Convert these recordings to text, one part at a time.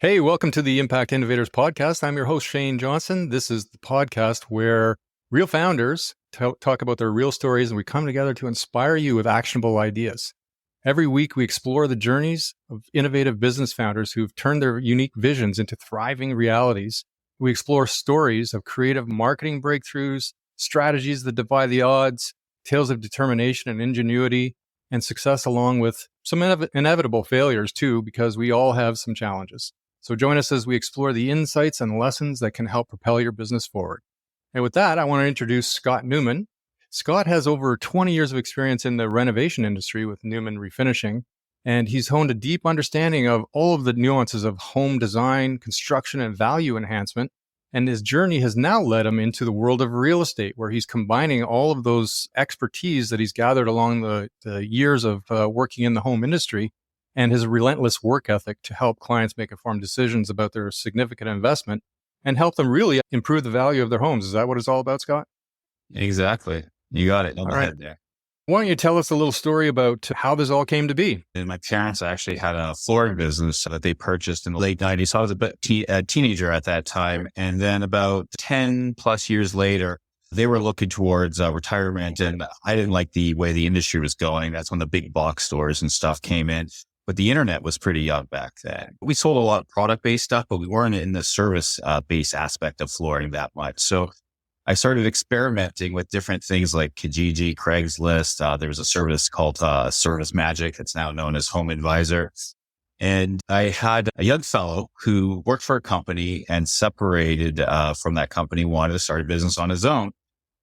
Hey, welcome to the Impact Innovators podcast. I'm your host, Shane Johnson. This is the podcast where real founders talk about their real stories, and we come together to inspire you with actionable ideas. Every week, we explore the journeys of innovative business founders who've turned their unique visions into thriving realities. We explore stories of creative marketing breakthroughs, strategies that defy the odds, tales of determination and ingenuity, and success, along with some inevitable failures too, because we all have some challenges. So join us as we explore the insights and lessons that can help propel your business forward. And with that, I want to introduce Scott Newman. Scott has over 20 years of experience in the renovation industry with Newman Refinishing, and he's honed a deep understanding of all of the nuances of home design, construction, and value enhancement. And his journey has now led him into the world of real estate, where he's combining all of those expertise that he's gathered along the years of working in the home industry and his relentless work ethic to help clients make informed decisions about their significant investment and help them really improve the value of their homes. Is that what it's all about, Scott? Exactly. You got it. On the head there. Why don't you tell us a little story about how this all came to be? And my parents actually had a flooring business that they purchased in the late 90s. So I was a teenager at that time. And then about 10 plus years later, they were looking towards retirement. And I didn't like the way the industry was going. That's when the big box stores and stuff came in. But the internet was pretty young back then. We sold a lot of product-based stuff, but we weren't in the service-based aspect of flooring that much. So I started experimenting with different things like Kijiji, Craigslist. There was a service called Service Magic that's now known as Home Advisor. And I had a young fellow who worked for a company and separated from that company, wanted to start a business on his own,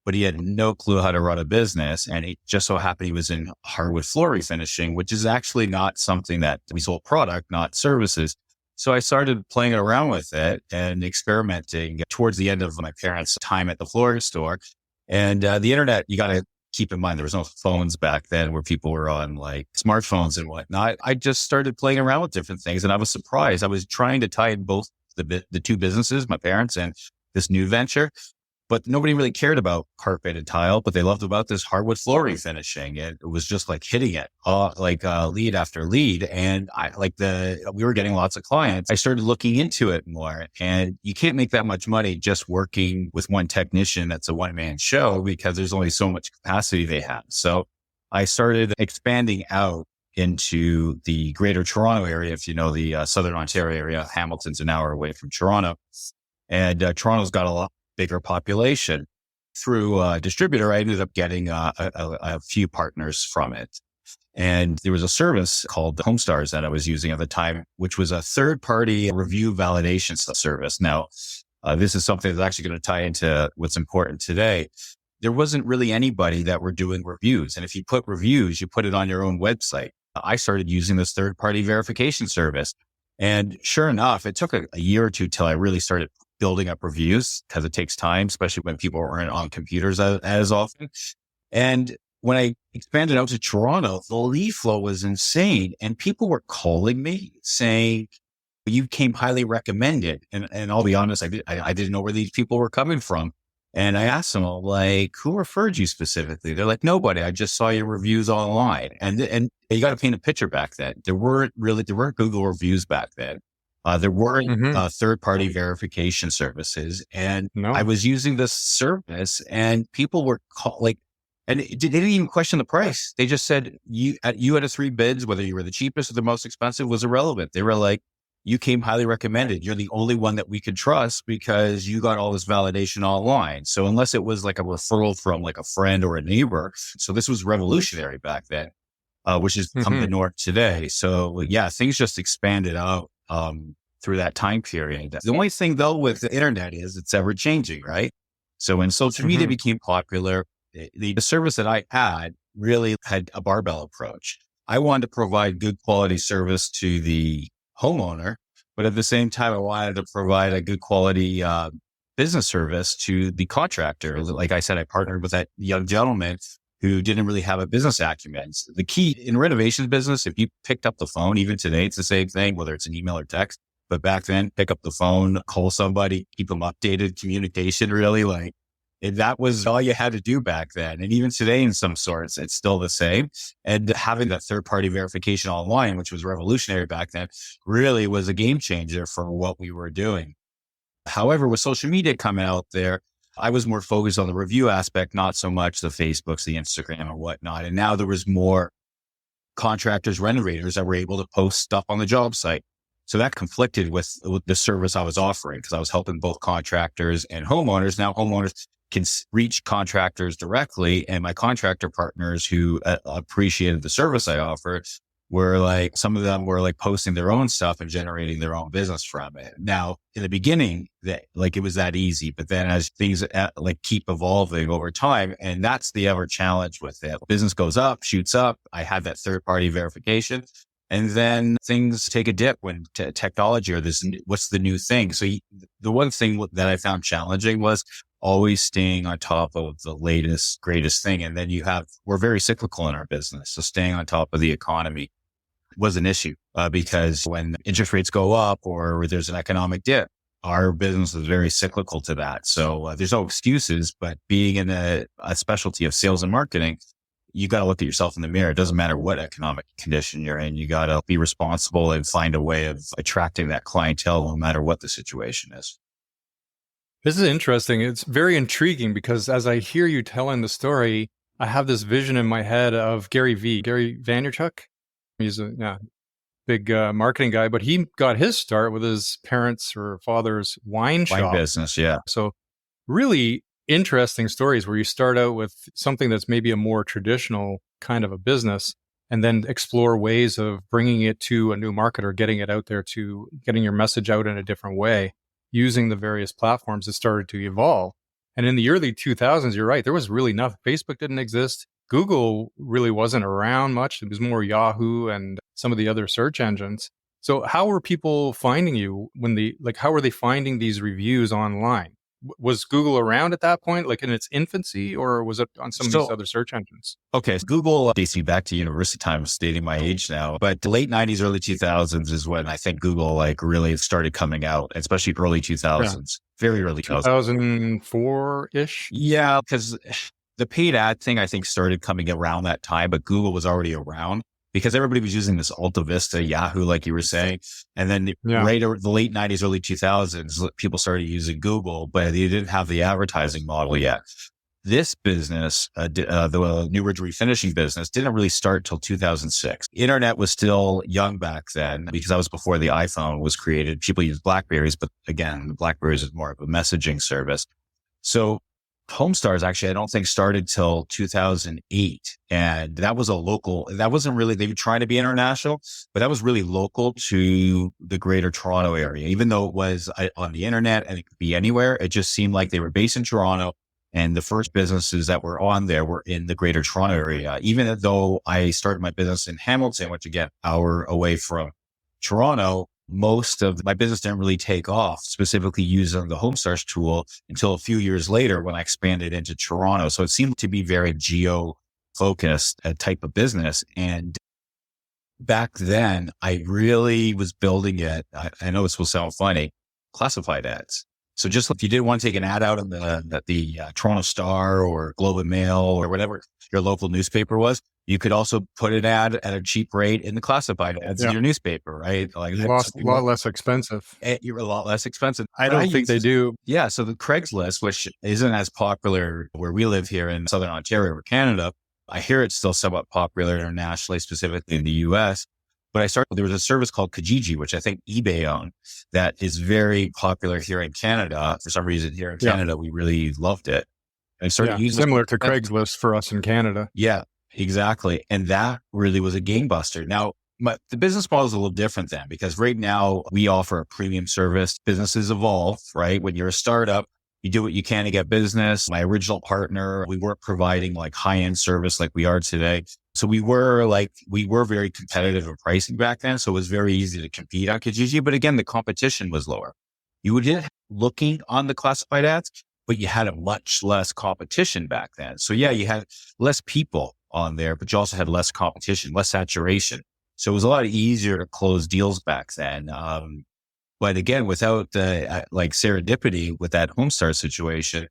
but he had no clue how to run a business. And it just so happened he was in hardwood floor refinishing, which is actually not something that we sold product, not services. So I started playing around with it and experimenting towards the end of my parents' time at the flooring store. And the internet, you got to keep in mind, there was no phones back then where people were on like smartphones and whatnot. I just started playing around with different things and I was surprised. I was trying to tie in both the two businesses, my parents and this new venture. But nobody really cared about carpet and tile, but they loved about this hardwood floor refinishing. And it was just like hitting it, lead after lead. And we were getting lots of clients. I started looking into it more, and you can't make that much money just working with one technician. That's a one-man show because there's only so much capacity they have. So I started expanding out into the greater Toronto area. If you know the Southern Ontario area, Hamilton's an hour away from Toronto. And Toronto's got a lot bigger population. Through a distributor, I ended up getting a few partners from it. And there was a service called Homestars that I was using at the time, which was a third-party review validation service. Now, this is something that's actually going to tie into what's important today. There wasn't really anybody that were doing reviews. And if you put reviews, you put it on your own website. I started using this third-party verification service. And sure enough, it took a year or two till I really started building up reviews because it takes time, especially when people aren't on computers as often. And when I expanded out to Toronto, the lead flow was insane. And people were calling me saying, you came highly recommended. And I'll be honest, I didn't know where these people were coming from. And I asked them, like, who referred you specifically? They're like, nobody. I just saw your reviews online. And you got to paint a picture back then. There weren't Google reviews back then. There weren't third-party verification services. And I was using this service and people were and they didn't even question the price. They just said, you out of three bids, whether you were the cheapest or the most expensive was irrelevant. They were like, you came highly recommended. You're the only one that we could trust because you got all this validation online. So unless it was like a referral from like a friend or a neighbor. So this was revolutionary back then, which has become the norm today. So yeah, things just expanded out through that time period. The only thing though with the internet is it's ever changing, right? So when social media became popular, the service that I had really had a barbell approach. I wanted to provide good quality service to the homeowner, but at the same time, I wanted to provide a good quality business service to the contractor. Like I said, I partnered with that young gentleman who didn't really have a business acumen. The key in renovation business, if you picked up the phone, even today, it's the same thing, whether it's an email or text. But back then, pick up the phone, call somebody, keep them updated, communication really And that was all you had to do back then. And even today, in some sorts, it's still the same. And having that third-party verification online, which was revolutionary back then, really was a game changer for what we were doing. However, with social media coming out there, I was more focused on the review aspect, not so much the Facebooks, the Instagram and whatnot. And now there was more contractors, renovators that were able to post stuff on the job site. So that conflicted with the service I was offering because I was helping both contractors and homeowners. Now homeowners can reach contractors directly, and my contractor partners who appreciated the service I offered were like, some of them were like posting their own stuff and generating their own business from it. Now, in the beginning, it was that easy, but then as things like keep evolving over time, and that's the ever challenge with it. Business goes up, shoots up. I had that third party verification, and then things take a dip when technology or what's the new thing. So the one thing that I found challenging was always staying on top of the latest, greatest thing. And then we're very cyclical in our business. So staying on top of the economy was an issue because when interest rates go up or there's an economic dip, our business is very cyclical to that. So there's no excuses, but being in a specialty of sales and marketing, you got to look at yourself in the mirror. It doesn't matter what economic condition you're in. You got to be responsible and find a way of attracting that clientele no matter what the situation is. This is interesting. It's very intriguing because as I hear you telling the story, I have this vision in my head of Gary Vaynerchuk. He's a big marketing guy, but he got his start with his parents' or father's wine shop business. Yeah. So really interesting stories where you start out with something that's maybe a more traditional kind of a business and then explore ways of bringing it to a new market or getting it out there, to getting your message out in a different way using the various platforms that started to evolve. And in the early 2000s, you're right, there was really nothing. Facebook didn't exist. Google really wasn't around much. It was more Yahoo and some of the other search engines. So how were people finding you how were they finding these reviews online? Was Google around at that point, like in its infancy, or was it on some of these other search engines? Okay. So Google dates me back to university time, stating my age now, but the late 90s, early 2000s is when I think Google like really started coming out, especially early 2000s, very early 2004-ish. Yeah. Because the paid ad thing, I think, started coming around that time, but Google was already around because everybody was using this Alta Vista, Yahoo, like you were saying. And then later, the late 90s, early 2000s, people started using Google, but they didn't have the advertising model yet. This business, the New Ridge refinishing business, didn't really start till 2006. Internet was still young back then because that was before the iPhone was created. People used BlackBerries, but again, the BlackBerries is more of a messaging service. So Homestars actually, I don't think started till 2008. And that was that wasn't really, they were trying to be international, but that was really local to the greater Toronto area. Even though it was on the internet and it could be anywhere, it just seemed like they were based in Toronto. And the first businesses that were on there were in the greater Toronto area. Even though I started my business in Hamilton, which again, hour away from Toronto, most of my business didn't really take off, specifically using the Homestars tool until a few years later when I expanded into Toronto. So it seemed to be very geo-focused type of business. And back then, I really was building it. I know this will sound funny, classified ads. So just if you didn't want to take an ad out in the Toronto Star or Globe and Mail or whatever your local newspaper was, you could also put an ad at a cheap rate in the classified ads in your newspaper, right? Like a lot less expensive. You're a lot less expensive. I don't think they do. Yeah. So the Craigslist, which isn't as popular where we live here in Southern Ontario or Canada, I hear it's still somewhat popular internationally, specifically in the US. But there was a service called Kijiji, which I think eBay owned, that is very popular here in Canada. For some reason here in Canada, we really loved it. And started using similar to Craigslist for us in Canada. Yeah, exactly. And that really was a game buster. Now, the business model is a little different then because right now we offer a premium service. Businesses evolve, right? When you're a startup, you do what you can to get business. My original partner, we weren't providing like high-end service like we are today. So we were very competitive in pricing back then. So it was very easy to compete on Kijiji. But again, the competition was lower. You didn't looking on the classified ads, but you had a much less competition back then. So yeah, you had less people on there, but you also had less competition, less saturation. So it was a lot easier to close deals back then. But again, without the like serendipity with that Homestar situation,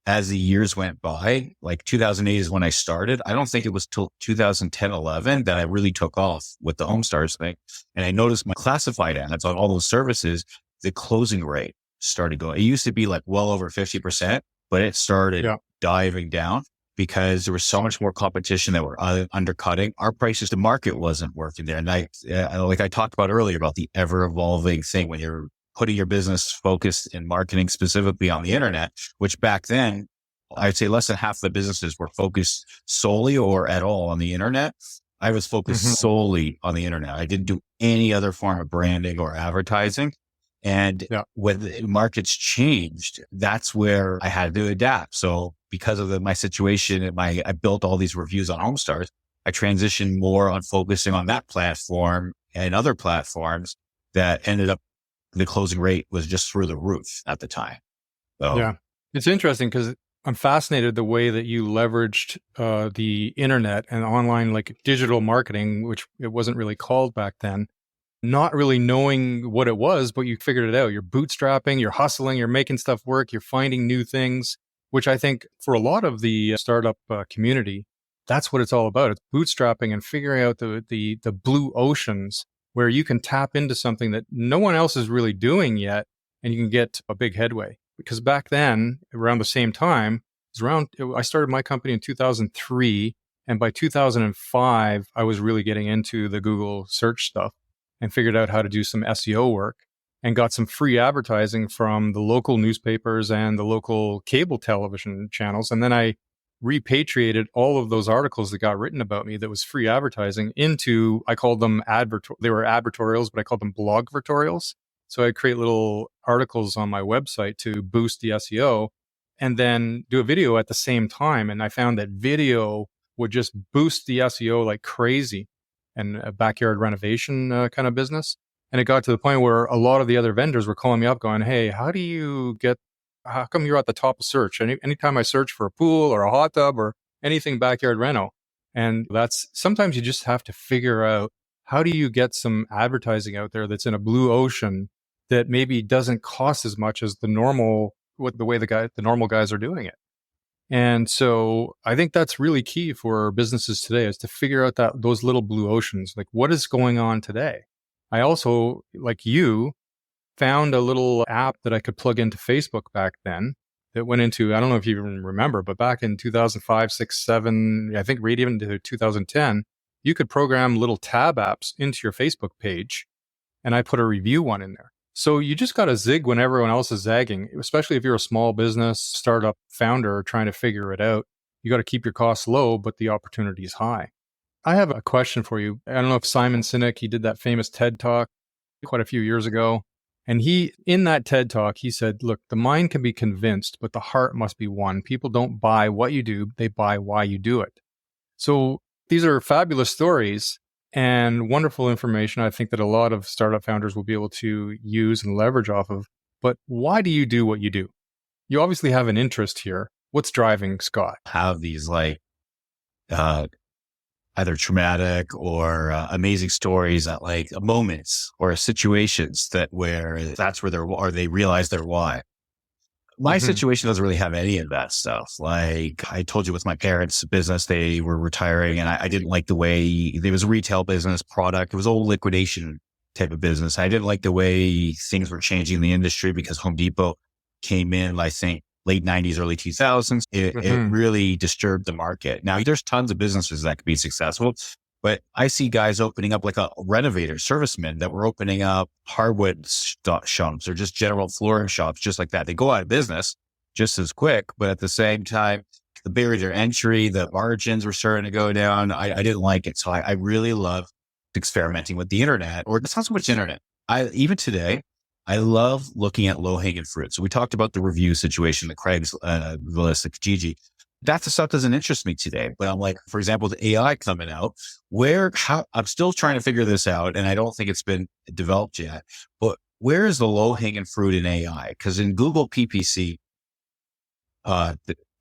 as the years went by, like 2008 is when I started. I don't think it was till 2010, 11 that I really took off with the Homestars thing. And I noticed my classified ads on all those services, the closing rate started going. It used to be like well over 50%, but it started diving down because there was so much more competition that were undercutting our prices. The market wasn't working there. And like I talked about earlier about the ever evolving thing when you're putting your business focused in marketing specifically on the internet, which back then I'd say less than half the businesses were focused solely or at all on the internet. I was focused solely on the internet. I didn't do any other form of branding or advertising. And when the markets changed, that's where I had to adapt. So because of my situation and I built all these reviews on Homestars, I transitioned more on focusing on that platform and other platforms that ended up, the closing rate was just through the roof at the time. So, yeah, it's interesting because I'm fascinated the way that you leveraged the internet and online, like digital marketing, which it wasn't really called back then. Not really knowing what it was, but you figured it out. You're bootstrapping, you're hustling, you're making stuff work, you're finding new things, which I think for a lot of the startup community, that's what it's all about. It's bootstrapping and figuring out the blue oceans where you can tap into something that no one else is really doing yet, and you can get a big headway. Because back then, around the same time, I started my company in 2003, and by 2005, I was really getting into the Google search stuff and figured out how to do some SEO work and got some free advertising from the local newspapers and the local cable television channels. And then I repatriated all of those articles that got written about me that was free advertising into, I called them they were advertorials, but I called them blogvertorials. So I'd create little articles on my website to boost the SEO and then do a video at the same time. And I found that video would just boost the SEO like crazy, and a backyard renovation kind of business. And it got to the point where a lot of the other vendors were calling me up going, hey, how come you're at the top of search? Anytime I search for a pool or a hot tub or anything backyard reno. And sometimes you just have to figure out, how do you get some advertising out there that's in a blue ocean that maybe doesn't cost as much as the normal guys are doing it. And so I think that's really key for businesses today, is to figure out those little blue oceans, like what is going on today. I also, like you, found a little app that I could plug into Facebook back then that went into, I don't know if you even remember, but back in 2005, 6, 7, I think right even to 2010, you could program little tab apps into your Facebook page, and I put a review one in there. So you just got to zig when everyone else is zagging, especially if you're a small business, startup founder trying to figure it out. You got to keep your costs low, but the opportunity is high. I have a question for you. I don't know if Simon Sinek, he did that famous TED Talk quite a few years ago. And in that TED Talk, he said, look, the mind can be convinced, but the heart must be won. People don't buy what you do, they buy why you do it. So these are fabulous stories and wonderful information, I think, that a lot of startup founders will be able to use and leverage off of. But why do you do what you do? You obviously have an interest here. What's driving Scott? Have these either traumatic or amazing stories at moments or situations that's where they realize their why. My situation doesn't really have any of that stuff. Like I told you with my parents' business, they were retiring, and I didn't like the way there was a retail business product. It was old liquidation type of business. I didn't like the way things were changing in the industry because Home Depot came in, I think, late 90s, early 2000s. It really disturbed the market. Now, there's tons of businesses that could be successful, but I see guys opening up like a renovator, servicemen that were opening up hardwood shops or just general flooring shops, just like that. They go out of business just as quick, but at the same time, the barrier to entry, the margins were starting to go down. I didn't like it. So I really love experimenting with the internet, or it's not so much internet. Even today, I love looking at low-hanging fruit. So we talked about the review situation, the Craigslist, the Kijiji. That stuff doesn't interest me today. But I'm like, for example, the AI coming out, I'm still trying to figure this out, and I don't think it's been developed yet. But where is the low-hanging fruit in AI? Because in Google PPC,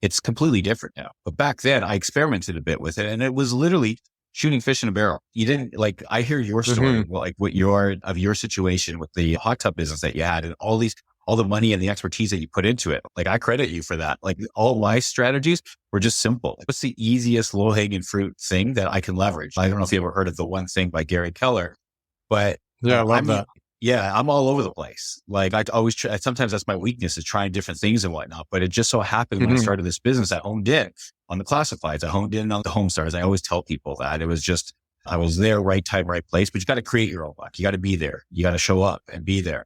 it's completely different now. But back then, I experimented a bit with it, and it was literally shooting fish in a barrel. You didn't I hear your story, of your situation with the hot tub business that you had and all these all the money and the expertise that you put into it. Like I credit you for that. Like all my strategies were just simple. What's the easiest low hanging fruit thing that I can leverage? I don't know if you ever heard of The One Thing by Gary Keller, but Yeah, I love that. yeah, I'm all over the place. Like I always try, sometimes that's my weakness is trying different things and whatnot. But it just so happened when I started this business, I honed in on the classifieds. I honed in on the Homestars. I always tell people that it was just, I was there, right time, right place, but you got to create your own luck. You got to be there. You got to show up and be there.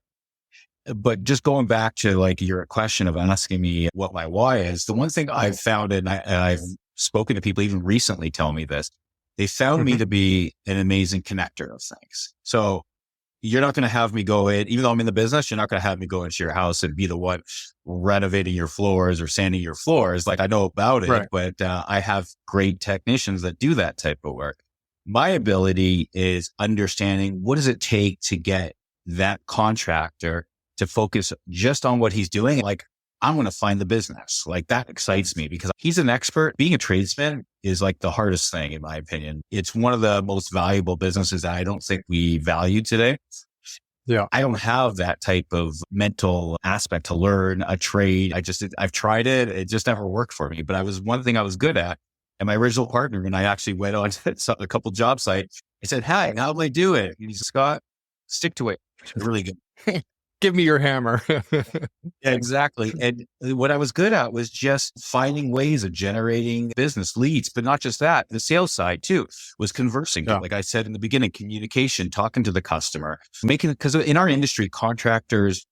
But just going back to like your question of asking me what my why is, the one thing I've found, and I've spoken to people even recently tell me this, they found me to be an amazing connector of things. So you're not going to have me go in, even though I'm in the business, you're not going to have me go into your house and be the one renovating your floors or sanding your floors. Like I know about it, Right. but I have great technicians that do that type of work. My ability is understanding what does it take to get that contractor to focus just on what he's doing. Like I'm going to find the business. Like that excites me because he's an expert. Being a tradesman is like the hardest thing, in my opinion. It's one of the most valuable businesses that I don't think we value today. Yeah. I don't have that type of mental aspect to learn a trade. I've tried it. It just never worked for me, but one thing I was good at. And my original partner, when I actually went on to a couple job sites, I said, "Hi, how do I do it?" And he said, "Scott, stick to it. It's really good." Give me your hammer. Yeah, exactly. And what I was good at was just finding ways of generating business leads, but not just that. The sales side too was conversing. Yeah. Like I said in the beginning, communication, talking to the customer, because in our industry, contractors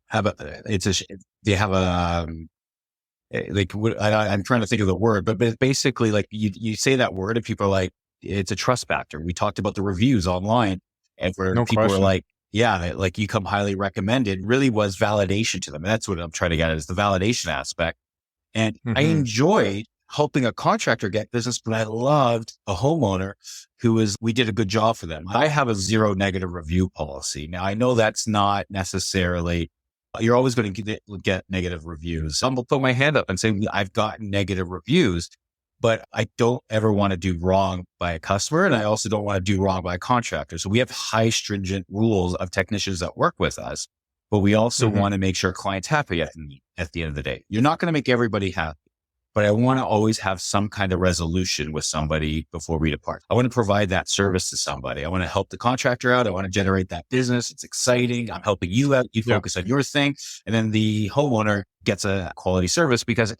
have I'm trying to think of the word, but basically like you say that word and people are like, it's a trust factor. We talked about the reviews online and where No people were question. like, yeah, like you come highly recommended really was validation to them. And that's what I'm trying to get at is the validation aspect. And I enjoyed helping a contractor get business, but I loved a homeowner we did a good job for them. I have a 0 negative review policy. Now I know that's not necessarily, you're always going to get negative reviews. I'm going to put my hand up and say, I've gotten negative reviews, but I don't ever want to do wrong by a customer. And I also don't want to do wrong by a contractor. So we have high stringent rules of technicians that work with us, but we also want to make sure clients happy at the end of the day. You're not going to make everybody happy, but I want to always have some kind of resolution with somebody before we depart. I want to provide that service to somebody. I want to help the contractor out. I want to generate that business. It's exciting. I'm helping you out. You focus on your thing. And then the homeowner gets a quality service because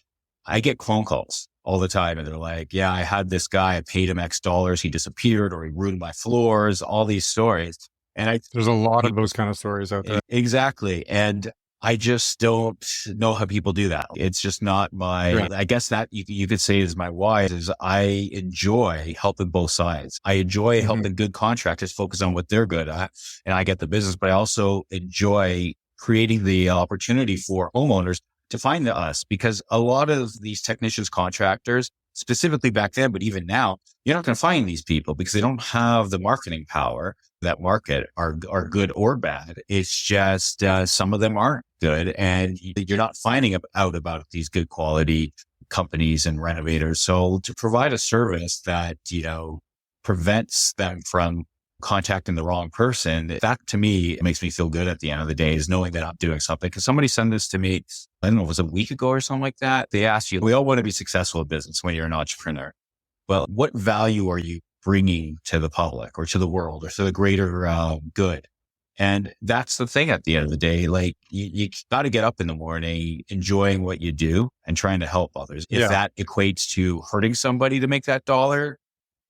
I get phone calls all the time. And they're like, yeah, I had this guy, I paid him X dollars. He disappeared or he ruined my floors, all these stories. And there's a lot of those kind of stories out there. Exactly. And I just don't know how people do that. It's just not I guess that you could say is my why is I enjoy helping both sides. I enjoy helping good contractors focus on what they're good at and I get the business, but I also enjoy creating the opportunity for homeowners to find us because a lot of these technicians, contractors, specifically back then, but even now, you're not going to find these people because they don't have the marketing power that market are good or bad. It's just some of them aren't good and you're not finding out about these good quality companies and renovators. So to provide a service that, prevents them from contacting the wrong person, that to me, it makes me feel good at the end of the day is knowing that I'm doing something. Because somebody sent this to me, I don't know, it was a week ago or something like that. They asked you, we all want to be successful in business when you're an entrepreneur. Well, what value are you bringing to the public or to the world or to the greater good? And that's the thing at the end of the day. Like you got to get up in the morning, enjoying what you do and trying to help others. If that equates to hurting somebody to make that dollar,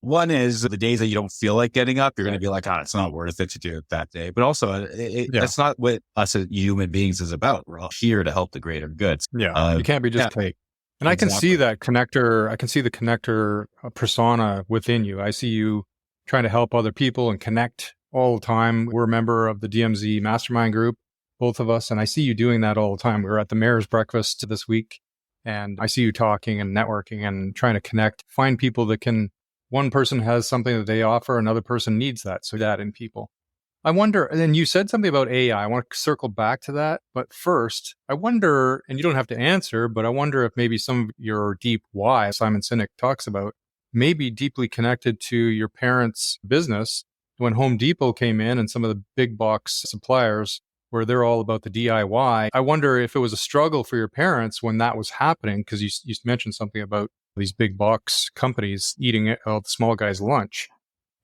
one is the days that you don't feel like getting up, you're going to be like, it's not worth it to do it that day. But also that's not what us as human beings is about. We're all here to help the greater good. Yeah. You can't be just take. And I can see that connector. I can see the connector persona within you. I see you trying to help other people and connect all the time. We're a member of the DMZ mastermind group, both of us. And I see you doing that all the time. We were at the mayor's breakfast this week and I see you talking and networking and trying to connect, find people that can, one person has something that they offer, another person needs that. So that in people. I wonder, and you said something about AI. I want to circle back to that. But first, I wonder, and you don't have to answer, but I wonder if maybe some of your deep why Simon Sinek talks about may be deeply connected to your parents' business. When Home Depot came in and some of the big box suppliers where they're all about the DIY. I wonder if it was a struggle for your parents when that was happening, because you mentioned something about these big box companies eating the small guy's lunch.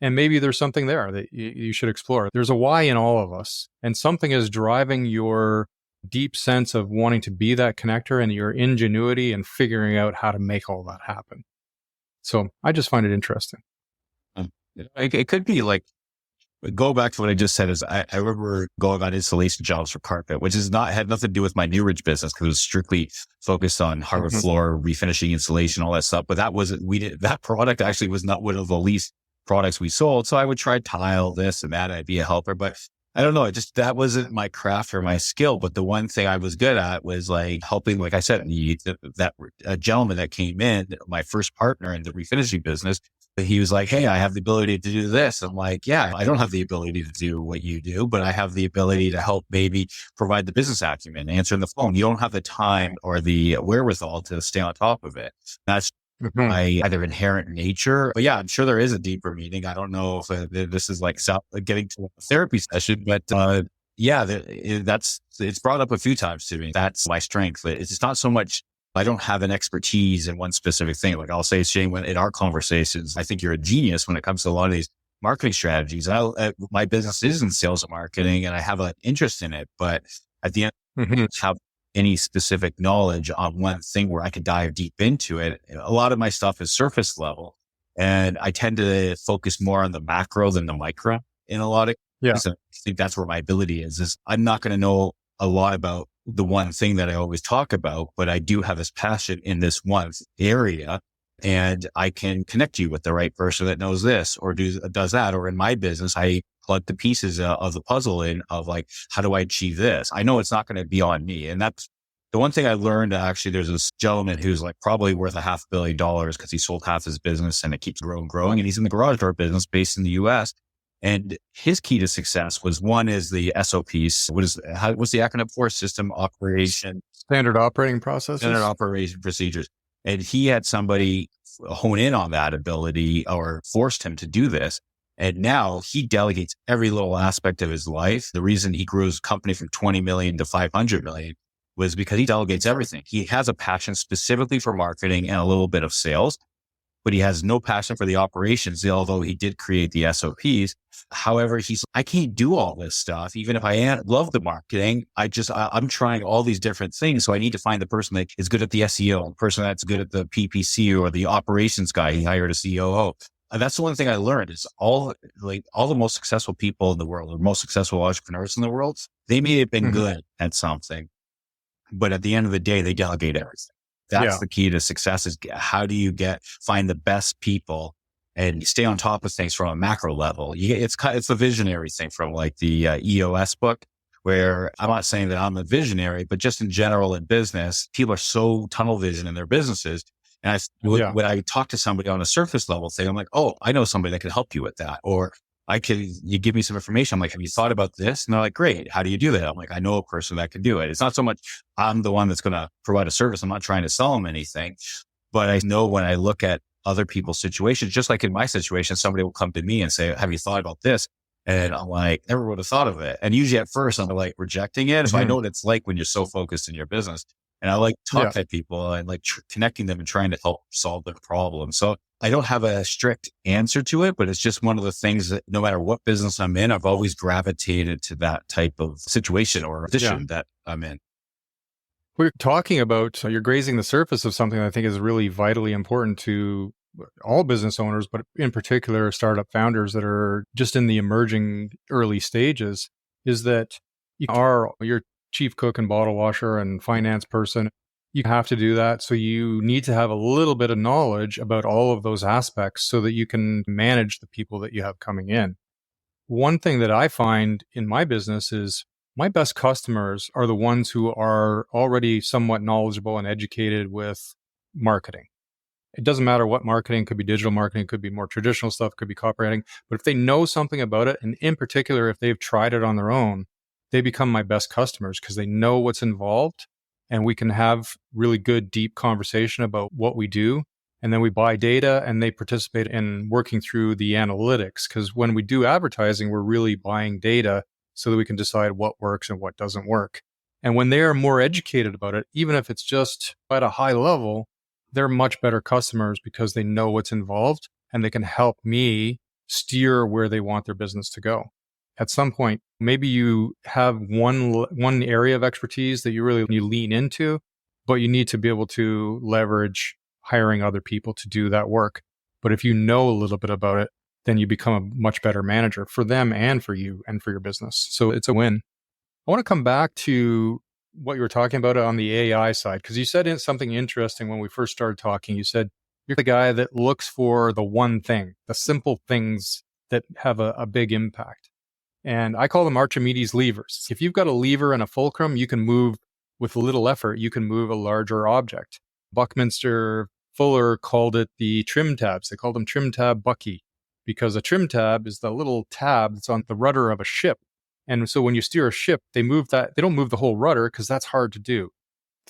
And maybe there's something there that you should explore. There's a why in all of us, and something is driving your deep sense of wanting to be that connector and your ingenuity and figuring out how to make all that happen. So I just find it interesting. It could be like, go back to what I just said is I remember going on installation jobs for carpet, which had nothing to do with my New Ridge business because it was strictly focused on hardwood floor, refinishing, insulation, all that stuff. But that product actually was not one of the least products we sold. So I would try tile, this and that. I'd be a helper, but I don't know. That wasn't my craft or my skill. But the one thing I was good at was like helping, like I said, that gentleman that came in, my first partner in the refinishing business, he was like, hey, I have the ability to do this. I'm like, yeah, I don't have the ability to do what you do, but I have the ability to help maybe provide the business acumen, answering the phone. You don't have the time or the wherewithal to stay on top of it. That's my either inherent nature, but yeah, I'm sure there is a deeper meaning. I don't know if this is like getting to a therapy session, but yeah, it's brought up a few times to me. That's my strength. It's not so much I don't have an expertise in one specific thing. Like I'll say, Shane, in our conversations, I think you're a genius when it comes to a lot of these marketing strategies. My business is in sales and marketing, and I have an interest in it. But at the end, I don't have any specific knowledge on one thing where I could dive deep into it. A lot of my stuff is surface level, and I tend to focus more on the macro than the micro in a lot of cases. I think that's where my ability is I'm not going to know a lot about the one thing that I always talk about, but I do have this passion in this one area, and I can connect you with the right person that knows this or does that. Or in my business, I plug the pieces of the puzzle in of like, how do I achieve this? I know it's not going to be on me. And that's the one thing I learned. Actually, there's this gentleman who's like probably worth $500 million because he sold half his business and it keeps growing. And he's in the garage door business based in the US. And his key to success was one is the SOPs. What's the acronym for? Standard operating procedures. And he had somebody hone in on that ability or forced him to do this. And now he delegates every little aspect of his life. The reason he grew his company from 20 million to 500 million was because he delegates everything. He has a passion specifically for marketing and a little bit of sales, but he has no passion for the operations, although he did create the SOPs. However, I can't do all this stuff. Even if I love the marketing, I'm trying all these different things. So I need to find the person that is good at the SEO, the person that's good at the PPC, or the operations guy. He hired a COO. And that's the one thing I learned is all the most successful people in the world, or most successful entrepreneurs in the world, they may have been good at something, but at the end of the day, they delegate everything. That's the key to success is how do you find the best people and stay on top of things from a macro level. It's the visionary thing from like the EOS book, where I'm not saying that I'm a visionary, but just in general in business, people are so tunnel vision in their businesses. And when I talk to somebody on a surface level thing, I'm like, oh, I know somebody that can help you with that. Or you give me some information. I'm like, have you thought about this? And they're like, great. How do you do that? I'm like, I know a person that can do it. It's not so much I'm the one that's going to provide a service. I'm not trying to sell them anything, but I know when I look at other people's situations, just like in my situation, somebody will come to me and say, have you thought about this? And I'm like, never would have thought of it. And usually at first I'm like rejecting it. So I know what it's like when you're so focused in your business. And I like talk to people and like connecting them and trying to help solve their problem. So I don't have a strict answer to it, but it's just one of the things that no matter what business I'm in, I've always gravitated to that type of situation or position that I'm in. We're talking about, so you're grazing the surface of something that I think is really vitally important to all business owners, but in particular, startup founders that are just in the emerging early stages, is that your chief cook and bottle washer and finance person. You have to do that. So you need to have a little bit of knowledge about all of those aspects so that you can manage the people that you have coming in. One thing that I find in my business is my best customers are the ones who are already somewhat knowledgeable and educated with marketing. It doesn't matter what marketing, could be digital marketing, could be more traditional stuff, could be copywriting. But if they know something about it, and in particular, if they've tried it on their own, they become my best customers because they know what's involved. And we can have really good, deep conversation about what we do. And then we buy data and they participate in working through the analytics. Because when we do advertising, we're really buying data so that we can decide what works and what doesn't work. And when they are more educated about it, even if it's just at a high level, they're much better customers because they know what's involved and they can help me steer where they want their business to go. At some point, maybe you have one area of expertise that you lean into, but you need to be able to leverage hiring other people to do that work. But if you know a little bit about it, then you become a much better manager for them and for you and for your business. So it's a win. I want to come back to what you were talking about on the AI side, because you said something interesting when we first started talking. You said you're the guy that looks for the one thing, the simple things that have a big impact. And I call them Archimedes levers. If you've got a lever and a fulcrum, you can move with little effort, you can move a larger object. Buckminster Fuller called it the trim tabs. They called them trim tab Bucky, because a trim tab is the little tab that's on the rudder of a ship. And so when you steer a ship, they don't move the whole rudder because that's hard to do.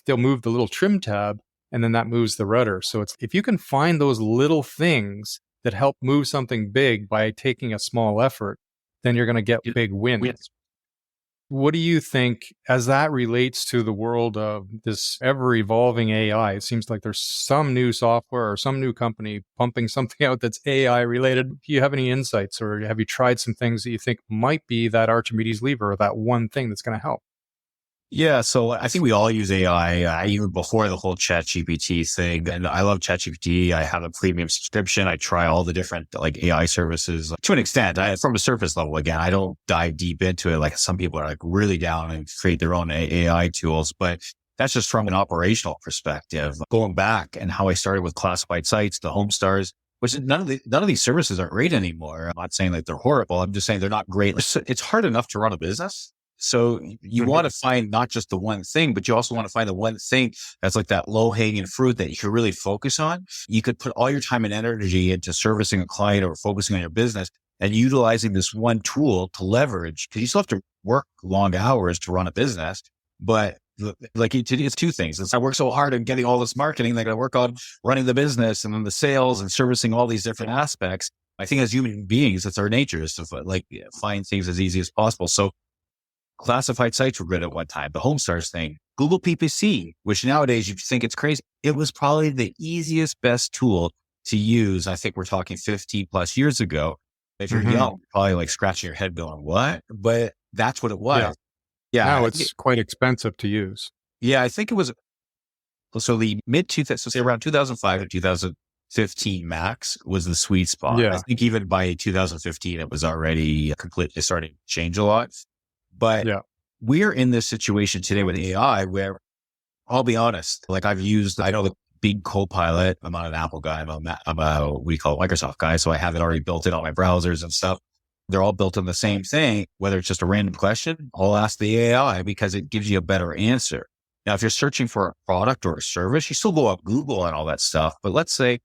They'll move the little trim tab and then that moves the rudder. So if you can find those little things that help move something big by taking a small effort, then you're going to get big wins. What do you think as that relates to the world of this ever-evolving AI? It seems like there's some new software or some new company pumping something out that's AI related. Do you have any insights, or have you tried some things that you think might be that Archimedes lever or that one thing that's going to help? Yeah. So I think we all use AI, even before the whole ChatGPT thing. And I love ChatGPT. I have a premium subscription. I try all the different AI services to an extent. From a surface level, again, I don't dive deep into it. Like some people are really down and create their own AI tools, but that's just from an operational perspective. Going back and how I started with classified sites, the Homestars, which none of these services are great anymore. I'm not saying that they're horrible. I'm just saying they're not great. It's hard enough to run a business. So you want to find not just the one thing, but you also want to find the one thing that's like that low hanging fruit that you can really focus on. You could put all your time and energy into servicing a client or focusing on your business and utilizing this one tool to leverage, because you still have to work long hours to run a business. But it's two things. I work so hard on getting all this marketing, that I work on running the business and then the sales and servicing all these different aspects. I think as human beings, it's our nature is to find things as easy as possible. So classified sites were good at one time. The Homestars thing, Google PPC, which nowadays you think it's crazy. It was probably the easiest, best tool to use. I think we're talking 15 plus years ago. If you're young, you're probably scratching your head going, what? But that's what it was. Yeah. Now it's quite expensive to use. Yeah. I think it was, so the say around 2005 to 2015 max was the sweet spot. Yeah. I think even by 2015, it was already completely starting to change a lot. But we're in this situation today with AI where, I'll be honest, I know the big Copilot. I'm not an Apple guy. I'm a Microsoft guy. So I have it already built in all my browsers and stuff. They're all built on the same thing. Whether it's just a random question, I'll ask the AI because it gives you a better answer. Now, if you're searching for a product or a service, you still go up Google and all that stuff. But let's say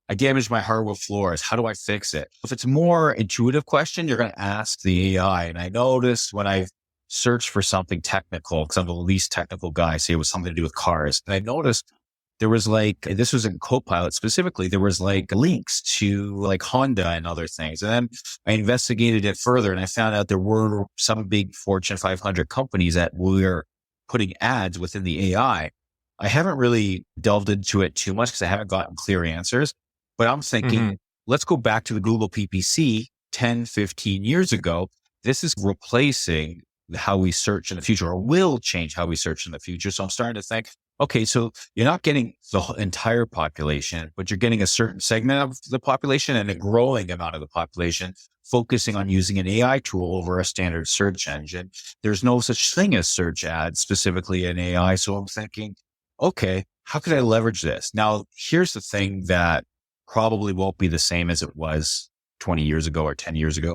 I damaged my hardwood floors. How do I fix it? If it's a more intuitive question, you're going to ask the AI. And I noticed when I searched for something technical, because I'm the least technical guy, say it was something to do with cars. And I noticed there was this was in Copilot specifically, there was links to Honda and other things. And then I investigated it further and I found out there were some big Fortune 500 companies that were putting ads within the AI. I haven't really delved into it too much because I haven't gotten clear answers. But I'm thinking, let's go back to the Google PPC 10, 15 years ago. This is replacing how we search in the future, or will change how we search in the future. So I'm starting to think, okay, so you're not getting the entire population, but you're getting a certain segment of the population and a growing amount of the population focusing on using an AI tool over a standard search engine. There's no such thing as search ads specifically in AI. So I'm thinking, okay, how could I leverage this? Now, here's the thing that probably won't be the same as it was 20 years ago or 10 years ago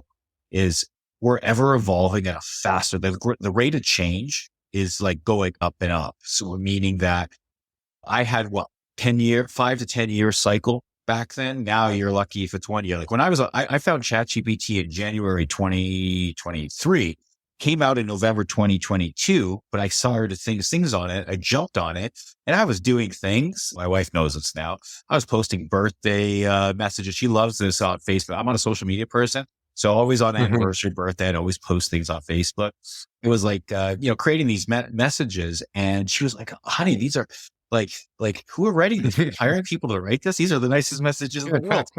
is we're ever evolving at a faster, the rate of change is going up and up. So meaning that I had 5 to 10 year cycle back then. Now you're lucky if it's 1 year. When I found ChatGPT in January 2023, came out in November 2022, but I saw things on it. I jumped on it and I was doing things. My wife knows this now. I was posting birthday messages. She loves this on Facebook. I'm not a social media person. So always on Mhm. anniversary, birthday, I'd always post things on Facebook. It was like, creating these messages. And she was like, honey, these are like who are writing this? You're hiring people to write this? These are the nicest messages in the world.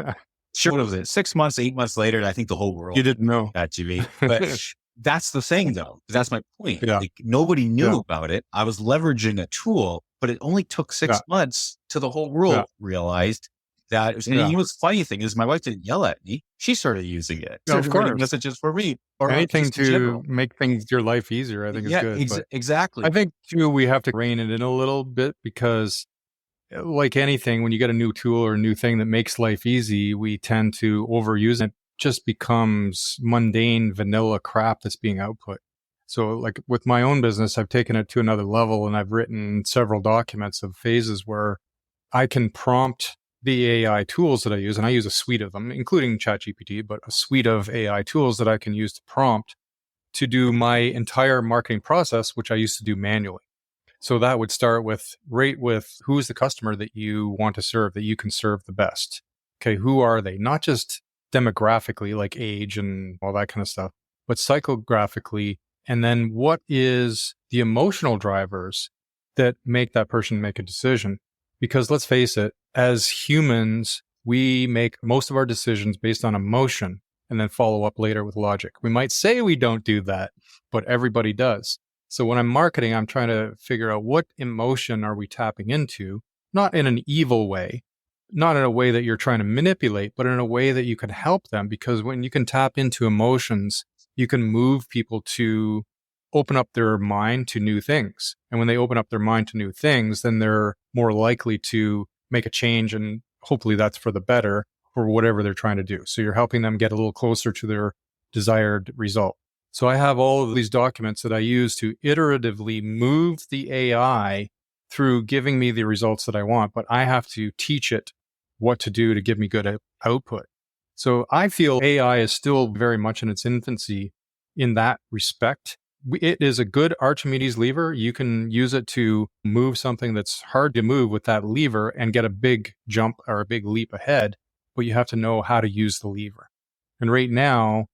Sure. What was it? 6 months, 8 months later, and I think the whole world You didn't know. got TV. But that's the thing though. That's my point. Yeah. Like nobody knew Yeah. about it. I was leveraging a tool, but it only took 6 months to the whole world Yeah. realized that it was, and Yeah. you know, what's the funny thing is my wife didn't yell at me. She started using it. Yeah, of Started writing course. messages for me or Anything just in to general. make your life easier, I think is Yeah, good. But exactly. I think too, we have to rein it in a little bit because like anything, when you get a new tool or a new thing that makes life easy, we tend to overuse it. It just becomes mundane, vanilla crap that's being output. So like with my own business, I've taken it to another level and I've written several documents of phases where I can prompt the AI tools that I use, and I use a suite of them, including ChatGPT, but a suite of AI tools that I can use to prompt to do my entire marketing process, which I used to do manually. So that would start with rate with who's the customer that you want to serve, that you can serve the best. Okay, who are they? Not just demographically, like age and all that kind of stuff, but psychographically. And then what is the emotional drivers that make that person make a decision? Because let's face it, as humans, we make most of our decisions based on emotion and then follow up later with logic. We might say we don't do that, but everybody does. So when I'm marketing, I'm trying to figure out what emotion are we tapping into, not in an evil way, not in a way that you're trying to manipulate, but in a way that you can help them. Because when you can tap into emotions, you can move people to open up their mind to new things. And when they open up their mind to new things, then they're more likely to make a change. And hopefully that's for the better for whatever they're trying to do. So you're helping them get a little closer to their desired result. So I have all of these documents that I use to iteratively move the AI through giving me the results that I want, but I have to teach it what to do to give me good output. So I feel AI is still very much in its infancy in that respect. It is a good Archimedes lever. You can use it to move something that's hard to move with that lever and get a big jump or a big leap ahead, but you have to know how to use the lever. And right now,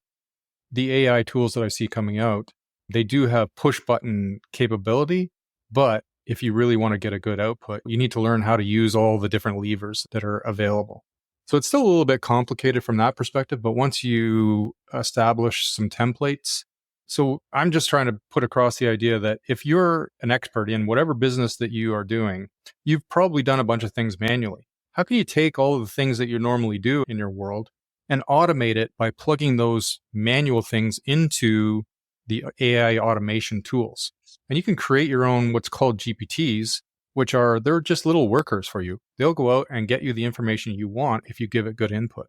the AI tools that I see coming out, they do have push button capability, but if you really want to get a good output, you need to learn how to use all the different levers that are available. So it's still a little bit complicated from that perspective, but once you establish some templates, so I'm just trying to put across the idea that if you're an expert in whatever business that you are doing, you've probably done a bunch of things manually. How can you take all of the things that you normally do in your world and automate it by plugging those manual things into the AI automation tools? And you can create your own what's called GPTs, which are, they're just little workers for you. They'll go out and get you the information you want if you give it good input.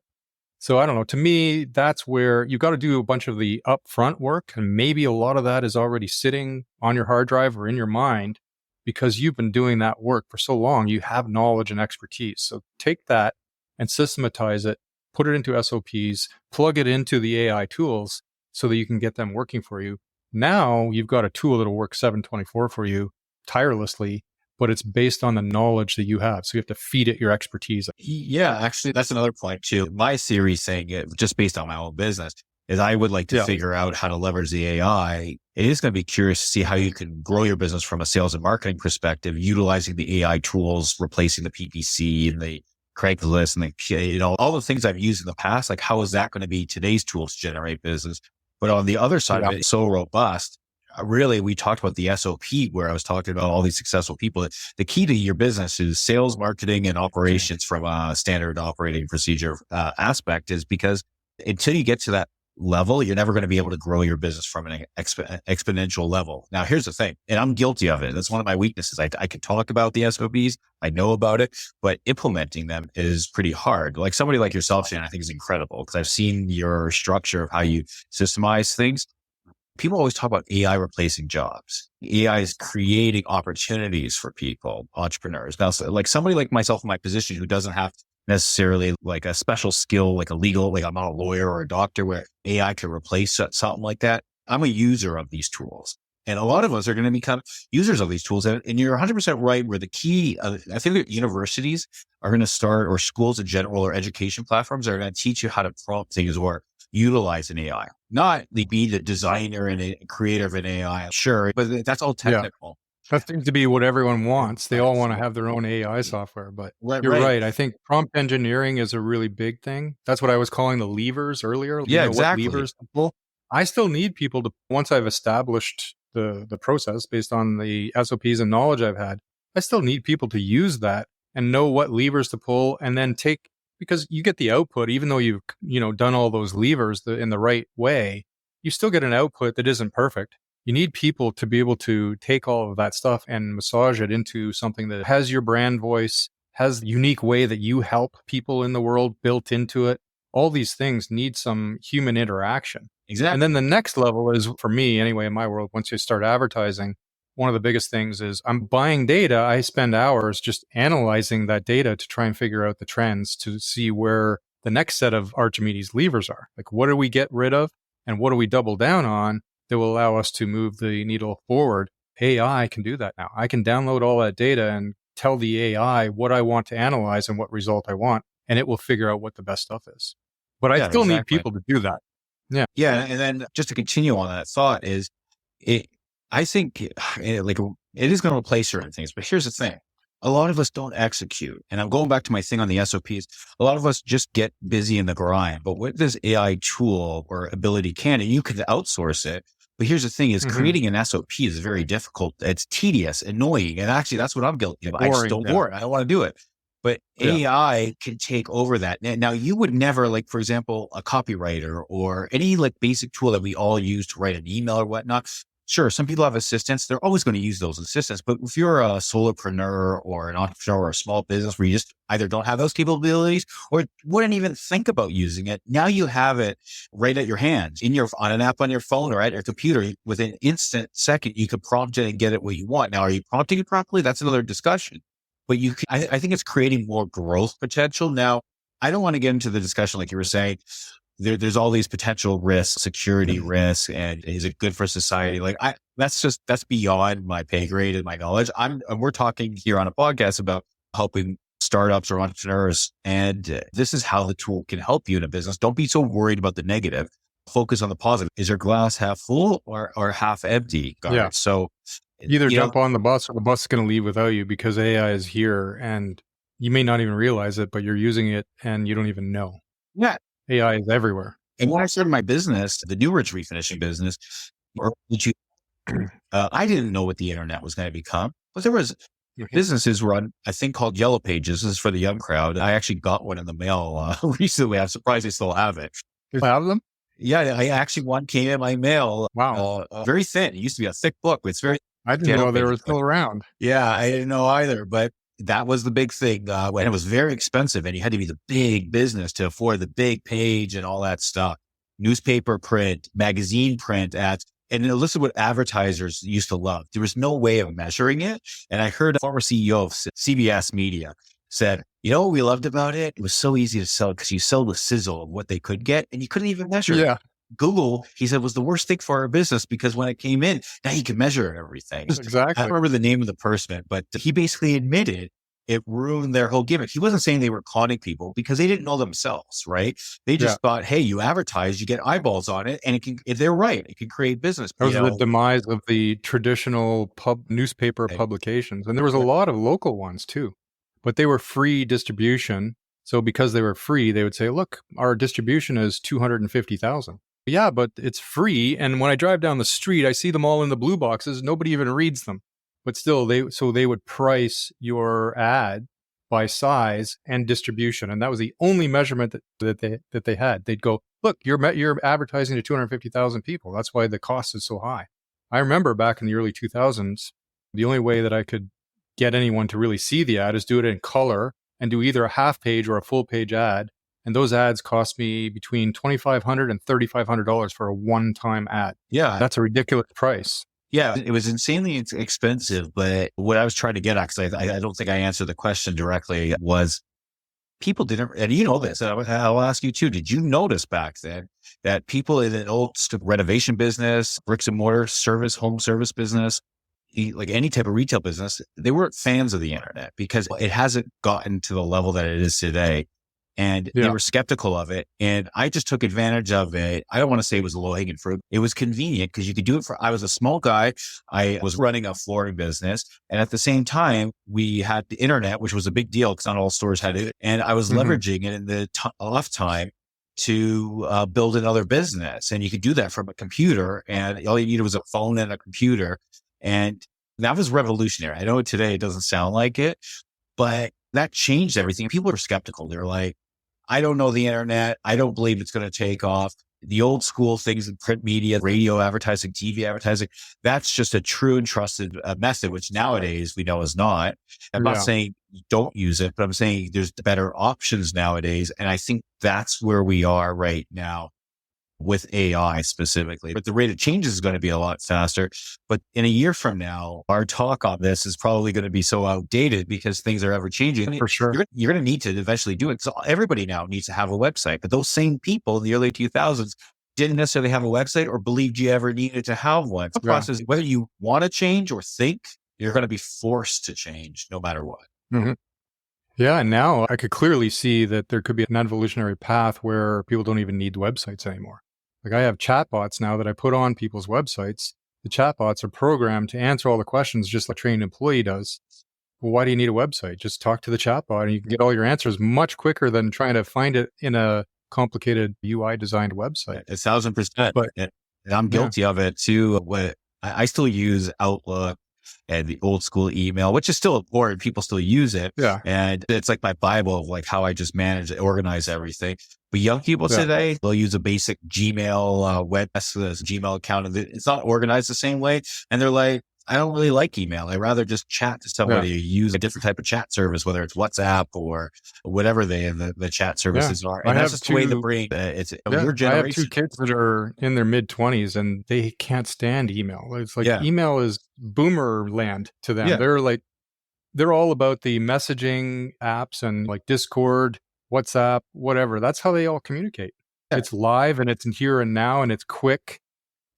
So I don't know, to me, that's where you got to do a bunch of the upfront work. And maybe a lot of that is already sitting on your hard drive or in your mind because you've been doing that work for so long. You have knowledge and expertise. So take that and systematize it, put it into SOPs, plug it into the AI tools so that you can get them working for you. Now you've got a tool that'll work 7/24 for you tirelessly, but it's based on the knowledge that you have. So you have to feed it your expertise. Yeah, actually, that's another point too. My theory saying it just based on my own business is I would like to figure out how to leverage the AI. It is going to be curious to see how you can grow your business from a sales and marketing perspective, utilizing the AI tools, replacing the PPC and the Craigslist and all the things I've used in the past. Like, how is that going to be today's tools to generate business? But on the other side of it, it's so robust. Really, we talked about the SOP where I was talking about all these successful people. The key to your business is sales, marketing, and operations from a standard operating procedure aspect is because until you get to that level, you're never going to be able to grow your business from an exponential level. Now, here's the thing, and I'm guilty of it. That's one of my weaknesses. I can talk about the SOPs. I know about it, but implementing them is pretty hard. Like somebody like yourself, Shane, I think is incredible because I've seen your structure of how you systemize things. People always talk about AI replacing jobs. AI is creating opportunities for people, entrepreneurs. Now, so like somebody like myself in my position who doesn't have necessarily like a special skill, like a legal, like I'm not a lawyer or a doctor where AI could replace something like that. I'm a user of these tools. And a lot of us are going to become users of these tools. And you're 100% right where the key, I think that universities are going to start, or schools in general, or education platforms are going to teach you how to prompt things or utilize an AI, not be the designer and a creator of an AI. Sure, but that's all technical. That seems to be what everyone wants. They all want to have their own AI software, but you're right. I think prompt engineering is a really big thing. That's what I was calling the levers earlier. Yeah, exactly. What levers to pull. I still need people to, once I've established the process based on the SOPs and knowledge I've had, I still need people to use that and know what levers to pull and then take, because you get the output, even though you've, done all those levers in the right way, you still get an output that isn't perfect. You need people to be able to take all of that stuff and massage it into something that has your brand voice, has the unique way that you help people in the world built into it. All these things need some human interaction. Exactly. And then the next level is, for me anyway, in my world, once you start advertising, one of the biggest things is I'm buying data. I spend hours just analyzing that data to try and figure out the trends to see where the next set of Archimedes levers are. Like, what do we get rid of and what do we double down on that will allow us to move the needle forward? AI can do that now. I can download all that data and tell the AI what I want to analyze and what result I want, and it will figure out what the best stuff is. But I still need people to do that. Yeah. Yeah. And then just to continue on that thought I think it is going to replace certain things, but here's the thing. A lot of us don't execute. And I'm going back to my thing on the SOPs. A lot of us just get busy in the grind, but what this AI tool or ability can, and you can outsource it. But here's the thing is creating an SOP is very difficult. It's tedious, annoying. And actually that's what I'm guilty of. I just don't want it. I don't want to do it. But AI can take over that. Now you would never, like, for example, a copywriter or any like basic tool that we all use to write an email or whatnot. Sure, some people have assistants. They're always going to use those assistants. But if you're a solopreneur or an entrepreneur or a small business where you just either don't have those capabilities or wouldn't even think about using it, now you have it right at your hands on an app on your phone or at your computer. Within an instant second, you can prompt it and get it what you want. Now, are you prompting it properly? That's another discussion. But I think it's creating more growth potential. Now, I don't want to get into the discussion like you were saying. There's all these potential risks, security risks, and is it good for society? Like that's beyond my pay grade and my knowledge. We're talking here on a podcast about helping startups or entrepreneurs, and this is how the tool can help you in a business. Don't be so worried about the negative. Focus on the positive. Is your glass half full or half empty? Yeah. So either jump on the bus or the bus is going to leave without you because AI is here and you may not even realize it, but you're using it and you don't even know. Yeah. AI is everywhere. And when I started my business, the New Ridge refinishing business, I didn't know what the internet was going to become, but there was businesses run a thing called Yellow Pages. This is for the young crowd. I actually got one in the mail recently. I'm surprised they still have it. You have them? Yeah, one came in my mail. Wow. Very thin. It used to be a thick book, but it's very. I didn't know they were still around. Yeah, I didn't know either, but that was the big thing. And it was very expensive and you had to be the big business to afford the big page and all that stuff. Newspaper print, magazine print ads. And this is what advertisers used to love. There was no way of measuring it. And I heard a former CEO of CBS Media said, you know what we loved about it? It was so easy to sell because you sell the sizzle of what they could get and you couldn't even measure it. Google, he said, was the worst thing for our business because when it came in, now you can measure everything. Exactly. I don't remember the name of the person, but he basically admitted it ruined their whole gimmick. He wasn't saying they were conning people because they didn't know themselves, right? They just thought, hey, you advertise, you get eyeballs on it, and if they're right, it can create business. That was the demise of the traditional newspaper publications. And there was a lot of local ones too, but they were free distribution. So because they were free, they would say, look, our distribution is 250,000. Yeah, but it's free. And when I drive down the street, I see them all in the blue boxes. Nobody even reads them. But still, they would price your ad by size and distribution. And that was the only measurement that they had. They'd go, look, you're advertising to 250,000 people. That's why the cost is so high. I remember back in the early 2000s, the only way that I could get anyone to really see the ad is do it in color and do either a half page or a full page ad. And those ads cost me between $2,500 and $3,500 for a one-time ad. Yeah. That's a ridiculous price. Yeah, it was insanely expensive. But what I was trying to get at, because I don't think I answered the question directly, was people didn't, and you know this, and I'll ask you too, did you notice back then that people in an old renovation business, bricks and mortar service, home service business, like any type of retail business, they weren't fans of the internet because it hasn't gotten to the level that it is today. and they were skeptical of it. And I just took advantage of it. I don't want to say it was low hanging fruit. It was convenient because you could do it I was a small guy. I was running a flooring business. And at the same time, we had the internet, which was a big deal because not all stores had it. And I was leveraging it in the off time to build another business. And you could do that from a computer. And all you needed was a phone and a computer. And that was revolutionary. I know today it doesn't sound like it, but that changed everything. People are skeptical. They're like, I don't know the internet. I don't believe it's going to take off. The old school things in print media, radio advertising, TV advertising, that's just a true and trusted method, which nowadays we know is not. I'm not saying you don't use it, but I'm saying there's better options nowadays. And I think that's where we are right now with AI specifically. But the rate of change is going to be a lot faster. But in a year from now, our talk on this is probably going to be so outdated because things are ever changing. For sure. You're going to need to eventually do it. So everybody now needs to have a website. But those same people in the early 2000s didn't necessarily have a website or believed you ever needed to have one. It's a process. Whether you want to change or think, you're going to be forced to change no matter what. Mm-hmm. Yeah. And now I could clearly see that there could be an evolutionary path where people don't even need websites anymore. Like I have chatbots now that I put on people's websites. The chatbots are programmed to answer all the questions just like a trained employee does. Well, why do you need a website? Just talk to the chatbot and you can get all your answers much quicker than trying to find it in a complicated UI designed website. 1,000%. But and I'm guilty of it too. I still use Outlook and the old school email, which is still important. People still use it. Yeah. And it's like my Bible of like how I just manage, organize everything. But young people today, they'll use a basic Gmail Gmail account. And it's not organized the same way. And they're like, I don't really like email. I'd rather just chat to somebody, use a different type of chat service, whether it's WhatsApp or whatever the chat services are. And that's just the way the brain, it's your generation. I have two kids that are in their mid-20s and they can't stand email. It's like email is boomer land to them. They're all about the messaging apps and like Discord, WhatsApp, whatever. That's how they all communicate. It's live and it's in here and now and it's quick.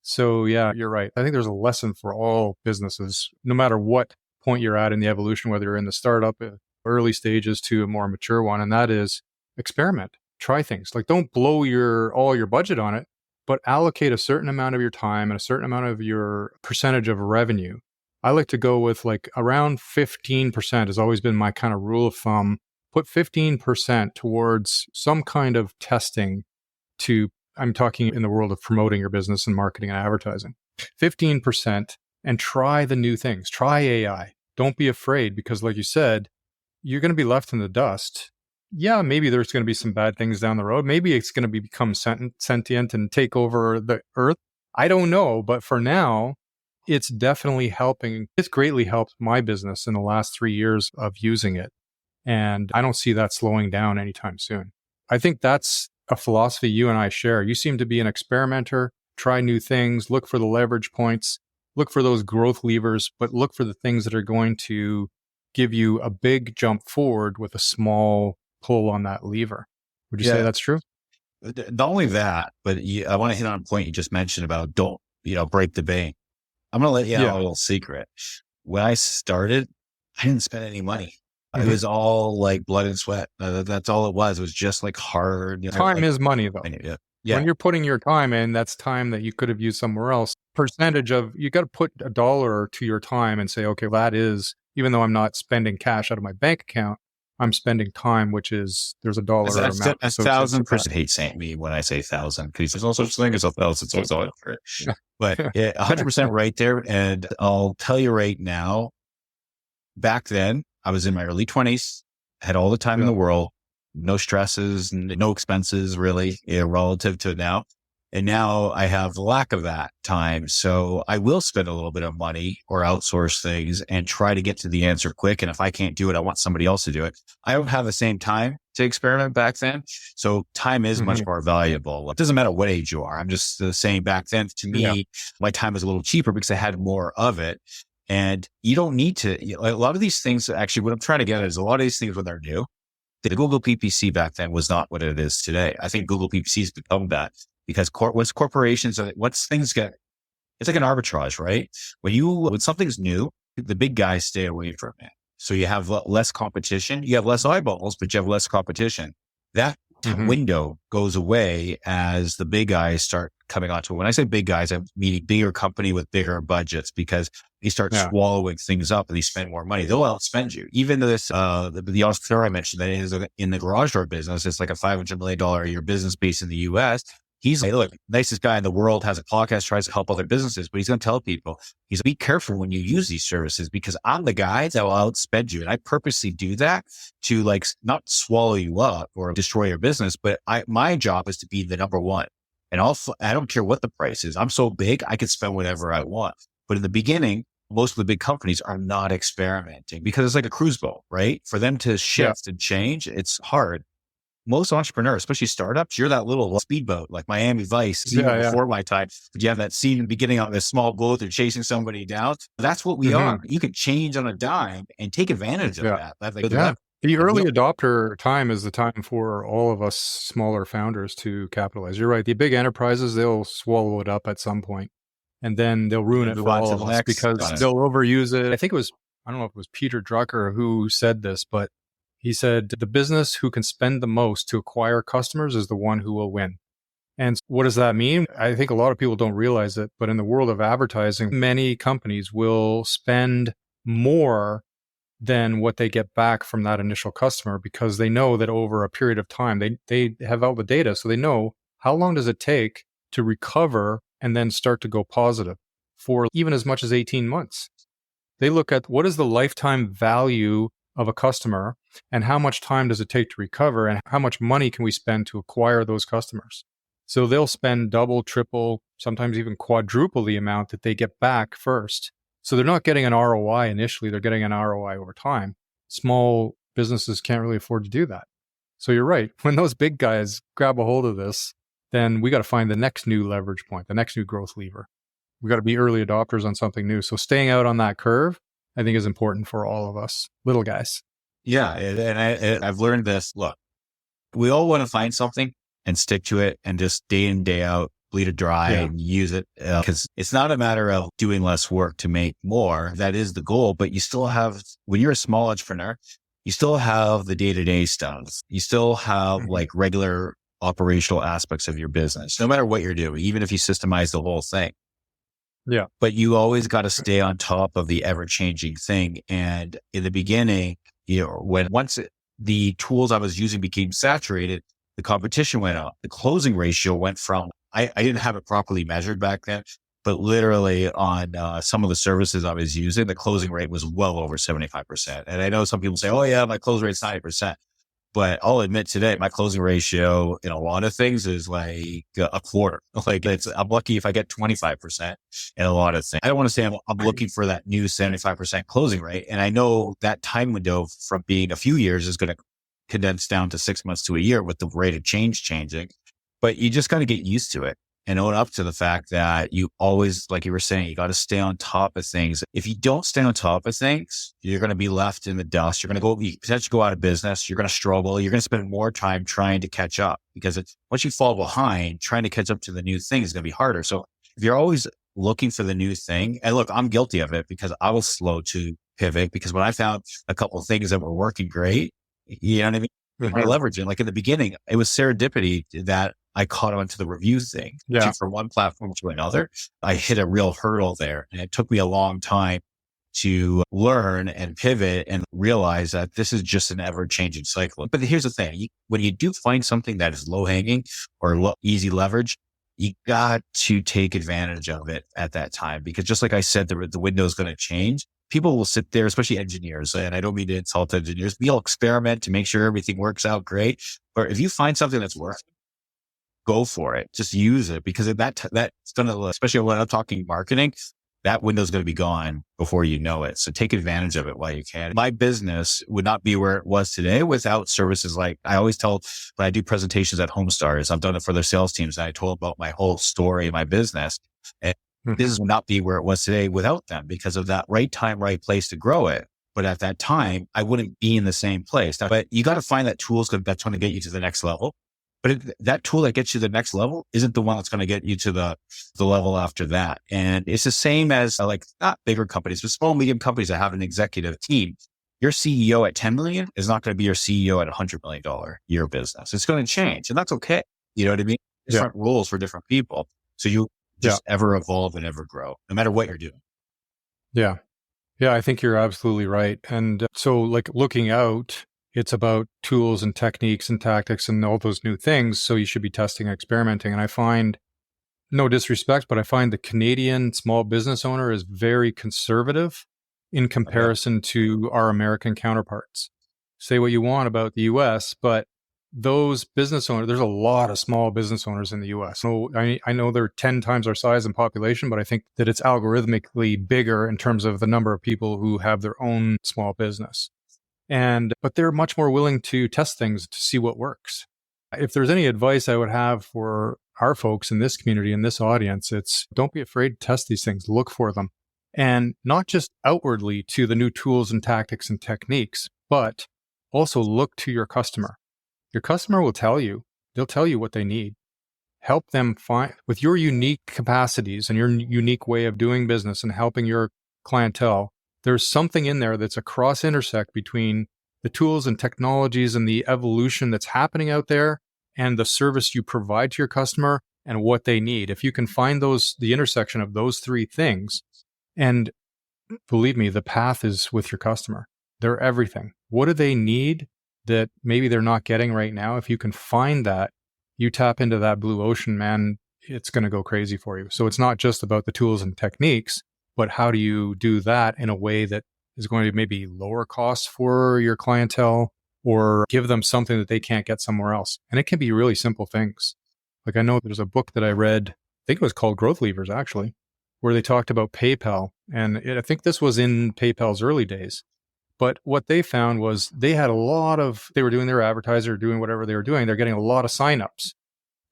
So yeah, you're right. I think there's a lesson for all businesses, no matter what point you're at in the evolution, whether you're in the startup, early stages to a more mature one. And that is experiment, try things. Like don't blow all your budget on it, but allocate a certain amount of your time and a certain amount of your percentage of revenue. I like to go with like around 15% has always been my kind of rule of thumb. Put 15% towards some kind of testing I'm talking in the world of promoting your business and marketing and advertising. 15% and try the new things. Try AI. Don't be afraid because like you said, you're going to be left in the dust. Yeah, maybe there's going to be some bad things down the road. Maybe it's going to become sentient and take over the earth. I don't know. But for now, it's definitely helping. It's greatly helped my business in the last 3 years of using it. And I don't see that slowing down anytime soon. I think that's a philosophy you and I share. You seem to be an experimenter, try new things, look for the leverage points, look for those growth levers, but look for the things that are going to give you a big jump forward with a small pull on that lever. Would you say that's true? Not only that, but I want to hit on a point you just mentioned about don't, break the bank. I'm going to let you know a little secret. When I started, I didn't spend any money. It was all like blood and sweat. That's all it was. It was just like hard. Time is money though. Yeah. When you're putting your time in, that's time that you could have used somewhere else. You got to put $1 to your time and say, okay, that is, even though I'm not spending cash out of my bank account, I'm spending time, which is, there's $1 amount. 1,000% hate saying me when I say 1,000 because there's no such thing as 1,000. So it's all for it. But 100% right there. And I'll tell you right now, back then, I was in my early 20s, had all the time in the world, no stresses, no expenses really relative to now. And now I have the lack of that time. So I will spend a little bit of money or outsource things and try to get to the answer quick. And if I can't do it, I want somebody else to do it. I don't have the same time to experiment back then. So time is much more valuable. It doesn't matter what age you are. I'm just saying back then to me, my time was a little cheaper because I had more of it. And you don't need to, a lot of these things, actually, what I'm trying to get at is a lot of these things when they're new, the Google PPC back then was not what it is today. I think Google PPC has become that because once corporations, once things get, it's like an arbitrage, right? When something's new, the big guys stay away from it. So you have less competition. You have less eyeballs, but you have less competition. That Mhm. window goes away as the big guys start coming onto it. When I say big guys, I'm meaning bigger company with bigger budgets, because they start Yeah. swallowing things up and they spend more money. They'll outspend you. Even this, the entrepreneur I mentioned that is in the garage door business, it's like a $500 million a year business based in the US. He's like, look, nicest guy in the world, has a podcast, tries to help other businesses, but he's going to tell people, he's like, be careful when you use these services, because I'm the guy that will outspend you. And I purposely do that to like not swallow you up or destroy your business, but my job is to be the number one. And also, I don't care what the price is. I'm so big, I can spend whatever I want. But in the beginning, most of the big companies are not experimenting, because it's like a cruise boat, right? For them to shift and change, it's hard. Most entrepreneurs, especially startups, you're that little speedboat, like Miami Vice, even before my time. But you have that scene in the beginning on this small boat, they're chasing somebody down. That's what we are. You can change on a dime and take advantage of that. The early adopter time is the time for all of us smaller founders to capitalize. You're right. The big enterprises, they'll swallow it up at some point, and then they'll ruin it for all of us because they'll overuse it. I think it was, I don't know if it was Peter Drucker who said this, but he said, the business who can spend the most to acquire customers is the one who will win. And what does that mean? I think a lot of people don't realize it, but in the world of advertising, many companies will spend more than what they get back from that initial customer, because they know that over a period of time, they have all the data. So they know how long does it take to recover and then start to go positive for even as much as 18 months. They look at what is the lifetime value of a customer and how much time does it take to recover and how much money can we spend to acquire those customers. So they'll spend double, triple, sometimes even quadruple the amount that they get back first. So they're not getting an ROI initially, they're getting an ROI over time. Small businesses can't really afford to do that. So you're right. When those big guys grab a hold of this, then we got to find the next new leverage point, the next new growth lever. We got to be early adopters on something new. So staying out on that curve, I think, is important for all of us little guys. Yeah. And I've learned this. Look, we all want to find something and stick to it and just day in, day out, bleed it dry and use it. Because it's not a matter of doing less work to make more. That is the goal. But you still have, when you're a small entrepreneur, you still have the day-to-day stuff. You still have like regular operational aspects of your business, no matter what you're doing, even if you systemize the whole thing. Yeah. But you always got to stay on top of the ever-changing thing. And in the beginning, once the tools I was using became saturated, the competition went up. The closing ratio went from, I didn't have it properly measured back then, but literally on some of the services I was using, the closing rate was well over 75%. And I know some people say, oh yeah, my close rate's 90%. But I'll admit today, my closing ratio in a lot of things is like a quarter. Like I'm lucky if I get 25% in a lot of things. I don't want to say I'm looking for that new 75% closing rate. And I know that time window from being a few years is going to condense down to 6 months to a year with the rate of change changing. But you just got to get used to it and own up to the fact that you always, like you were saying, you got to stay on top of things. If you don't stay on top of things, you're going to be left in the dust. You're going to potentially go out of business. You're going to struggle. You're going to spend more time trying to catch up, because once you fall behind, trying to catch up to the new thing is going to be harder. So if you're always looking for the new thing, and look, I'm guilty of it because I was slow to pivot, because when I found a couple of things that were working great, you know what I mean? I leverage it. Like in the beginning, it was serendipity that I caught on to the review thing. From one platform to another, I hit a real hurdle there. And it took me a long time to learn and pivot and realize that this is just an ever changing cycle. But here's the thing. When you do find something that is low hanging or easy leverage, you got to take advantage of it at that time, because just like I said, the window is going to change. People will sit there, especially engineers, and I don't mean to insult engineers. We'll experiment to make sure everything works out great. But if you find something that's working, go for it. Just use it, because that's going to, especially when I'm talking marketing, that window is going to be gone before you know it. So take advantage of it while you can. My business would not be where it was today without services like, I always tell when I do presentations at Homestars, I've done it for their sales teams, and I told about my whole story, my business. And business would not be where it was today without them, because of that right time, right place to grow it. But at that time, I wouldn't be in the same place. But you got to find that tool that's going to get you to the next level. But that tool that gets you to the next level isn't the one that's going to get you to the level after that. And it's the same as like not bigger companies, but small, medium companies that have an executive team. your CEO at 10 million is not going to be your CEO at $100 million year business. It's going to change, and that's okay. You know what I mean? Different rules for different people. So you just ever evolve and ever grow, no matter what you're doing. Yeah. Yeah, I think you're absolutely right. And so like looking out, it's about tools and techniques and tactics and all those new things. So you should be testing and experimenting. And I find, no disrespect, but I find the Canadian small business owner is very conservative in comparison to our American counterparts. Say what you want about the US, but those business owners, there's a lot of small business owners in the US. So I know they're 10 times our size in population, but I think that it's algorithmically bigger in terms of the number of people who have their own small business. But they're much more willing to test things to see what works. If there's any advice I would have for our folks in this community, in this audience, it's don't be afraid to test these things, look for them. And not just outwardly to the new tools and tactics and techniques, but also look to your customer. Your customer will tell you, they'll tell you what they need. Help them find, with your unique capacities and your unique way of doing business and helping your clientele, there's something in there that's a cross intersect between the tools and technologies and the evolution that's happening out there and the service you provide to your customer and what they need. If you can find the intersection of those three things, and believe me, the path is with your customer. They're everything. What do they need that maybe they're not getting right now? If you can find that, you tap into that blue ocean, man, it's going to go crazy for you. So it's not just about the tools and techniques, but how do you do that in a way that is going to maybe lower costs for your clientele or give them something that they can't get somewhere else? And it can be really simple things. Like I know there's a book that I read, I think it was called Growth Levers actually, where they talked about PayPal. And I think this was in PayPal's early days. But what they found was they had they were doing their advertiser, doing whatever they were doing. They're getting a lot of signups.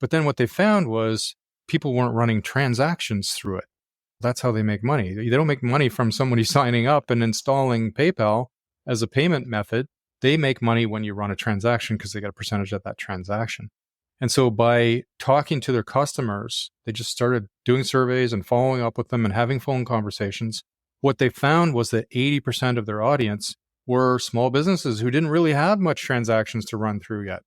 But then what they found was people weren't running transactions through it. That's how they make money. They don't make money from somebody signing up and installing PayPal as a payment method. They make money when you run a transaction because they get a percentage of that transaction. And so by talking to their customers, they just started doing surveys and following up with them and having phone conversations. What they found was that 80% of their audience were small businesses who didn't really have much transactions to run through yet.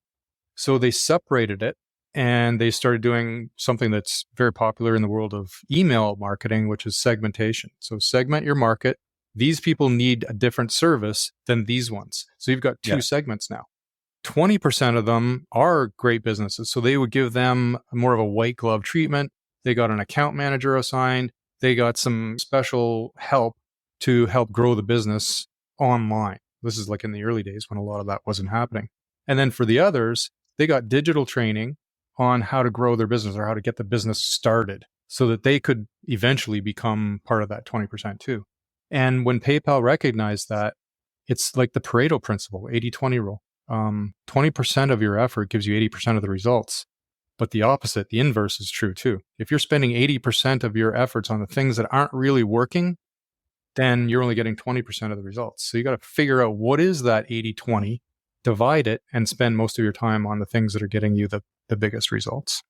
So they separated it and they started doing something that's very popular in the world of email marketing, which is segmentation. So segment your market. These people need a different service than these ones. So you've got two segments now. 20% of them are great businesses. So they would give them more of a white glove treatment. They got an account manager assigned. They got some special help to help grow the business online. This is like in the early days when a lot of that wasn't happening. And then for the others, they got digital training on how to grow their business or how to get the business started so that they could eventually become part of that 20% too. And when PayPal recognized that, it's like the Pareto principle, 80-20 rule. 20% of your effort gives you 80% of the results. But the opposite, the inverse is true too. If you're spending 80% of your efforts on the things that aren't really working, then you're only getting 20% of the results. So you got to figure out what is that 80-20, divide it, and spend most of your time on the things that are getting you the biggest results.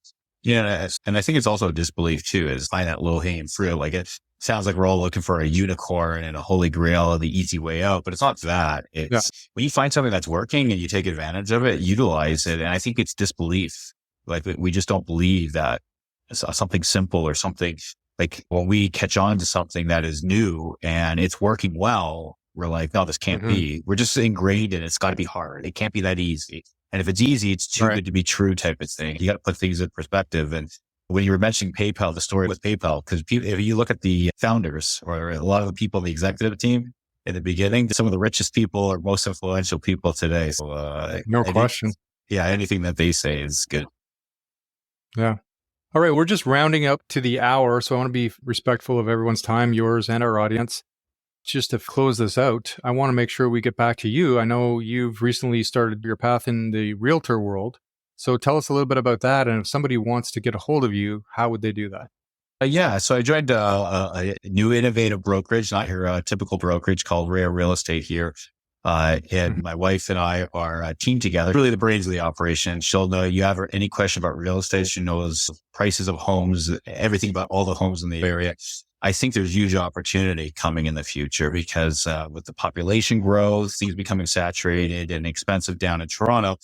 Yeah. And I think it's also disbelief too, is find that low hanging fruit. Like it sounds like we're all looking for a unicorn and a holy grail, the easy way out, but it's not that. It's when you find something that's working and you take advantage of it, utilize it. And I think it's disbelief. Like we just don't believe that something simple or something like when we catch on to something that is new and it's working well, we're like, no, this can't be. We're just ingrained in it. It's got to be hard. It can't be that easy. And if it's easy, it's too good to be true type of thing. You got to put things in perspective. And when you were mentioning PayPal, the story with PayPal, because if you look at the founders or a lot of the people in the executive team in the beginning, some of the richest people or most influential people today. So, no question. Yeah. Anything that they say is good. Yeah. All right. We're just rounding up to the hour. So I want to be respectful of everyone's time, yours and our audience. Just to close this out, I want to make sure we get back to you. I know you've recently started your path in the realtor world. So tell us a little bit about that. And if somebody wants to get a hold of you, how would they do that? So I joined a new innovative brokerage, not your typical brokerage called Rare Real Estate here. And my wife and I are a team together, really the brains of the operation. She'll know you have any question about real estate. She knows prices of homes, everything about all the homes in the area. I think there's huge opportunity coming in the future because with the population growth, things becoming saturated and expensive down in Toronto,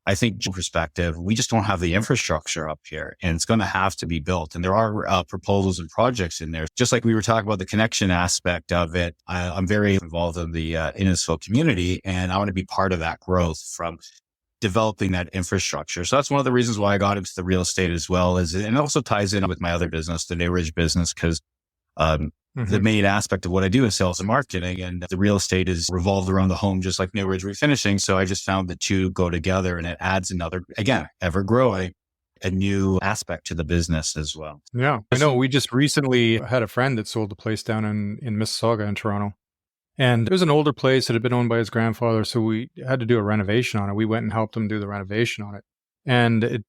I think from perspective, we just don't have the infrastructure up here and it's going to have to be built. And there are proposals and projects in there. Just like we were talking about the connection aspect of it, I'm very involved in the Innisfil community and I want to be part of that growth from developing that infrastructure. So that's one of the reasons why I got into the real estate as well, and it also ties in with my other business, the New Ridge business, because the main aspect of what I do is sales and marketing, and the real estate is revolved around the home, just like New Ridge refinishing. So I just found the two go together and it adds another, again, ever growing, a new aspect to the business as well. Yeah. I know we just recently had a friend that sold a place down in Mississauga in Toronto. And it was an older place that had been owned by his grandfather. So we had to do a renovation on it. We went and helped him do the renovation on it. And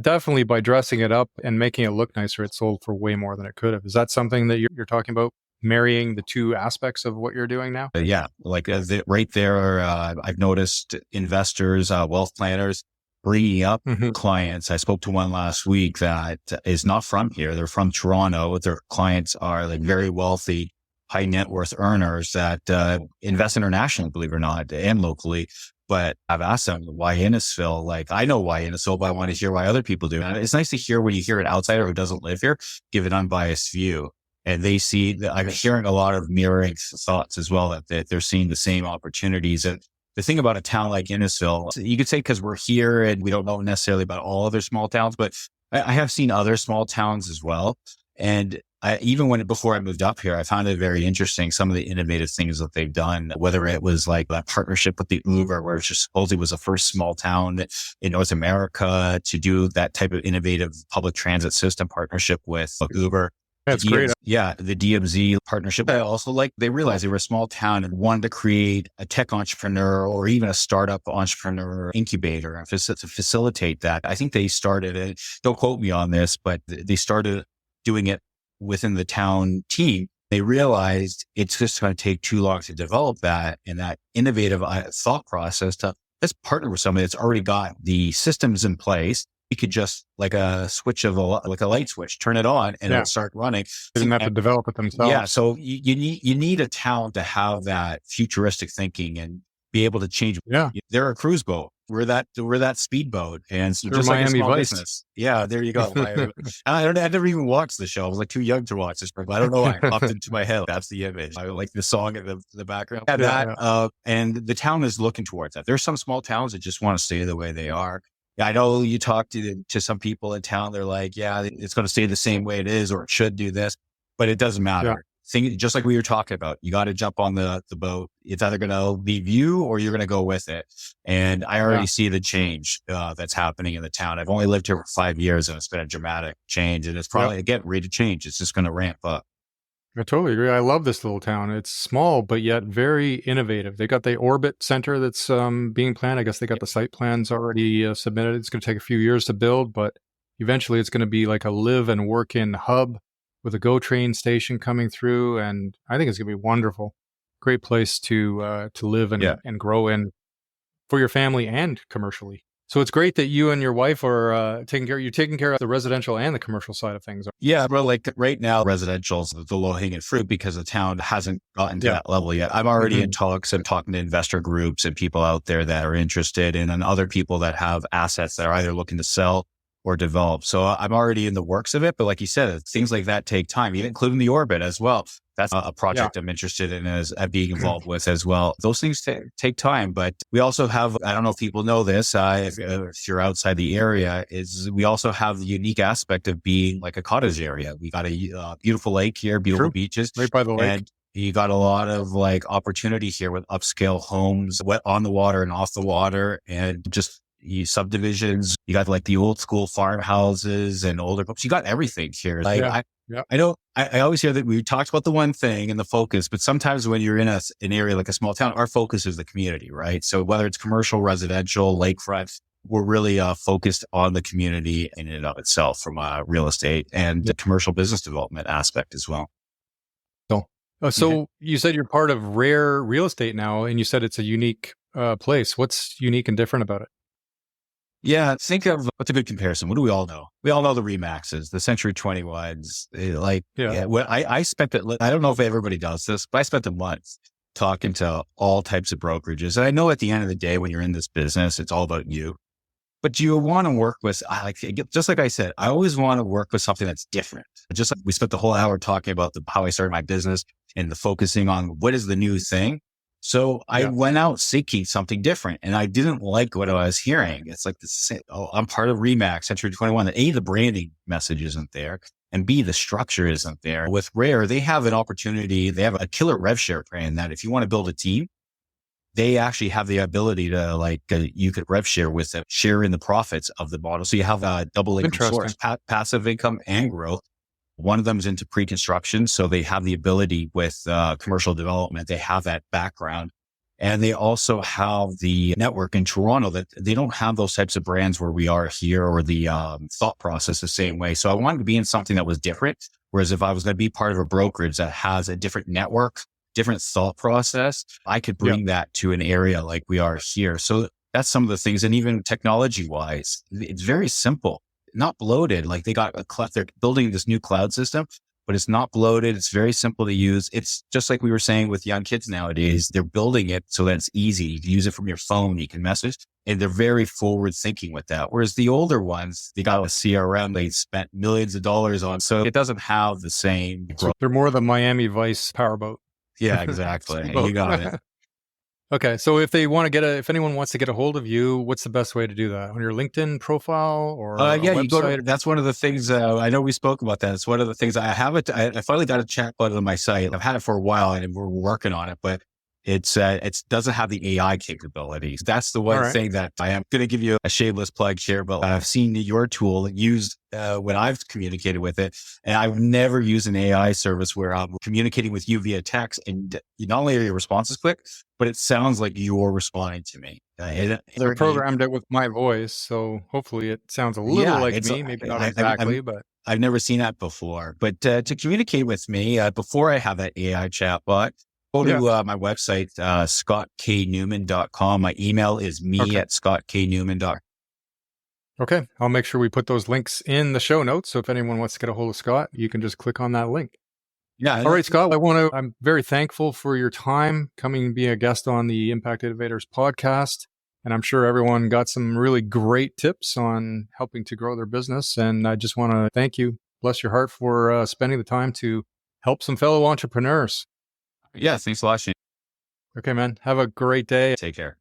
definitely by dressing it up and making it look nicer, it sold for way more than it could have. Is that something that you're talking about, marrying the two aspects of what you're doing now? Yeah. Like right there, I've noticed investors, wealth planners bringing up clients. I spoke to one last week that is not from here. They're from Toronto. Their clients are like very wealthy, high net worth earners that invest internationally, believe it or not, and locally. But I've asked them, why Innisfil? Like, I know why Innisfil, but I want to hear why other people do. And it's nice to hear when you hear an outsider who doesn't live here, give an unbiased view. And they see that I'm hearing a lot of mirroring thoughts as well, that they're seeing the same opportunities. And the thing about a town like Innisfil, you could say because we're here and we don't know necessarily about all other small towns, but I have seen other small towns as well. And before I moved up here, I found it very interesting, some of the innovative things that they've done, whether it was like that partnership with the Uber, where it just supposedly was the first small town in North America to do that type of innovative public transit system partnership with Uber. That's great. Yeah, the DMZ partnership. I also they realized they were a small town and wanted to create a tech entrepreneur or even a startup entrepreneur incubator to facilitate that. I think they started it, don't quote me on this, but they started doing it within the town team. They realized it's just going to take too long to develop that and that innovative thought process to let's partner with somebody that's already got the systems in place. You could just like a switch of like a light switch, turn it on and it'll start running. They didn't have to develop it themselves. Yeah. So you need a town to have that futuristic thinking and be able to change. Yeah. They're a cruise boat. We're that speedboat, and so just like Miami a small Vice. business. Yeah, there you go. I never even watched the show. I was like too young to watch this, but I don't know why it popped into my head. That's the image. I like the song in the background. And the town is looking towards that. There's some small towns that just want to stay the way they are. I know you talk to some people in town. They're like, yeah, it's going to stay the same way it is, or it should do this, but it doesn't matter. Yeah. Just like we were talking about, you got to jump on the boat. It's either going to leave you or you're going to go with it. And I already see the change that's happening in the town. I've only lived here for 5 years and it's been a dramatic change. And it's probably, again, ready to change. It's just going to ramp up. I totally agree. I love this little town. It's small, but yet very innovative. They got the Orbit Center that's being planned. I guess they got the site plans already submitted. It's going to take a few years to build, but eventually it's going to be like a live and work in hub with a GO train station coming through. And I think it's going to be wonderful. Great place to live and grow in for your family and commercially. So it's great that you and your wife are taking care of the residential and the commercial side of things. Yeah, well, like right now, residential is the low-hanging fruit because the town hasn't gotten to that level yet. I'm already in talks and talking to investor groups and people out there that are interested and other people that have assets that are either looking to sell or develop. So I'm already in the works of it. But like you said, things like that take time, even including the Orbit as well. That's a project I'm interested in as being involved with as well. Those things take time, but we also have, I don't know if people know this, if you're outside the area, is we also have the unique aspect of being like a cottage area. We got a beautiful lake here, beautiful beaches. Right by the lake. And you got a lot of like opportunity here with upscale homes, on the water and off the water, and just subdivisions. You got like the old school farmhouses and older homes. You got everything here. Like I always hear that we talked about the one thing and the focus, but sometimes when you're in an area like a small town, our focus is the community, right? So whether it's commercial, residential, lakefront, we're really focused on the community in and of itself from real estate and the commercial business development aspect as well. So you said you're part of Rare Real Estate now, and you said it's a unique place. What's unique and different about it? Yeah, think of what's a good comparison. What do we all know? We all know the Remaxes, the Century 21s. Yeah. What I spent it. I don't know if everybody does this, but I spent a month talking to all types of brokerages. And I know at the end of the day, when you're in this business, it's all about you. But you want to work with, just like I said, I always want to work with something that's different. Just like we spent the whole hour talking about how I started my business and the focusing on what is the new thing. So I went out seeking something different, and I didn't like what I was hearing. It's like I'm part of Remax, Century 21. That A, the branding message isn't there, and B, the structure isn't there. With Rare, they have an opportunity. They have a killer rev share plan that if you want to build a team, they actually have the ability to you could rev share with them, share in the profits of the model. So you have a double income source, passive income and growth. One of them is into pre-construction. So they have the ability with commercial development. They have that background. And they also have the network in Toronto that they don't have those types of brands where we are here, or the thought process the same way. So I wanted to be in something that was different. Whereas if I was going to be part of a brokerage that has a different network, different thought process, I could bring that to an area like we are here. So that's some of the things. And even technology wise, it's very simple, not bloated. Like they're building this new cloud system, but it's not bloated. It's very simple to use. It's just like we were saying with young kids nowadays, they're building it so that it's easy. You can use it from your phone. You can message, and they're very forward thinking with that. Whereas the older ones, they got a CRM they spent millions of dollars on. So it doesn't have the same. So they're more the Miami Vice powerboat. Yeah, exactly. You got it. Okay. So if anyone wants to get a hold of you, what's the best way to do that? On your LinkedIn profile or a website? That's one of the things, I know we spoke about that. It's one of the things I have it. I finally got a chatbot on my site. I've had it for a while and we're working on it, but it doesn't have the AI capabilities. That's the one thing that I am going to give you a shameless plug here, but I've seen your tool used when I've communicated with it, and I've never used an AI service where I'm communicating with you via text, and not only are your responses quick, but it sounds like you're responding to me. I programmed it with my voice, so hopefully it sounds a little like me, maybe not exactly, but I've never seen that before. But to communicate with me, before I have that AI chatbot, go to my website, scottknewman.com. My email is me@scottknewman.com. Okay. I'll make sure we put those links in the show notes. So if anyone wants to get a hold of Scott, you can just click on that link. Yeah. All right, Scott, I'm very thankful for your time coming and being a guest on the Impact Innovators podcast. And I'm sure everyone got some really great tips on helping to grow their business. And I just want to thank you, bless your heart, for spending the time to help some fellow entrepreneurs. Yeah. Thanks a lot, Shane. Okay, man. Have a great day. Take care.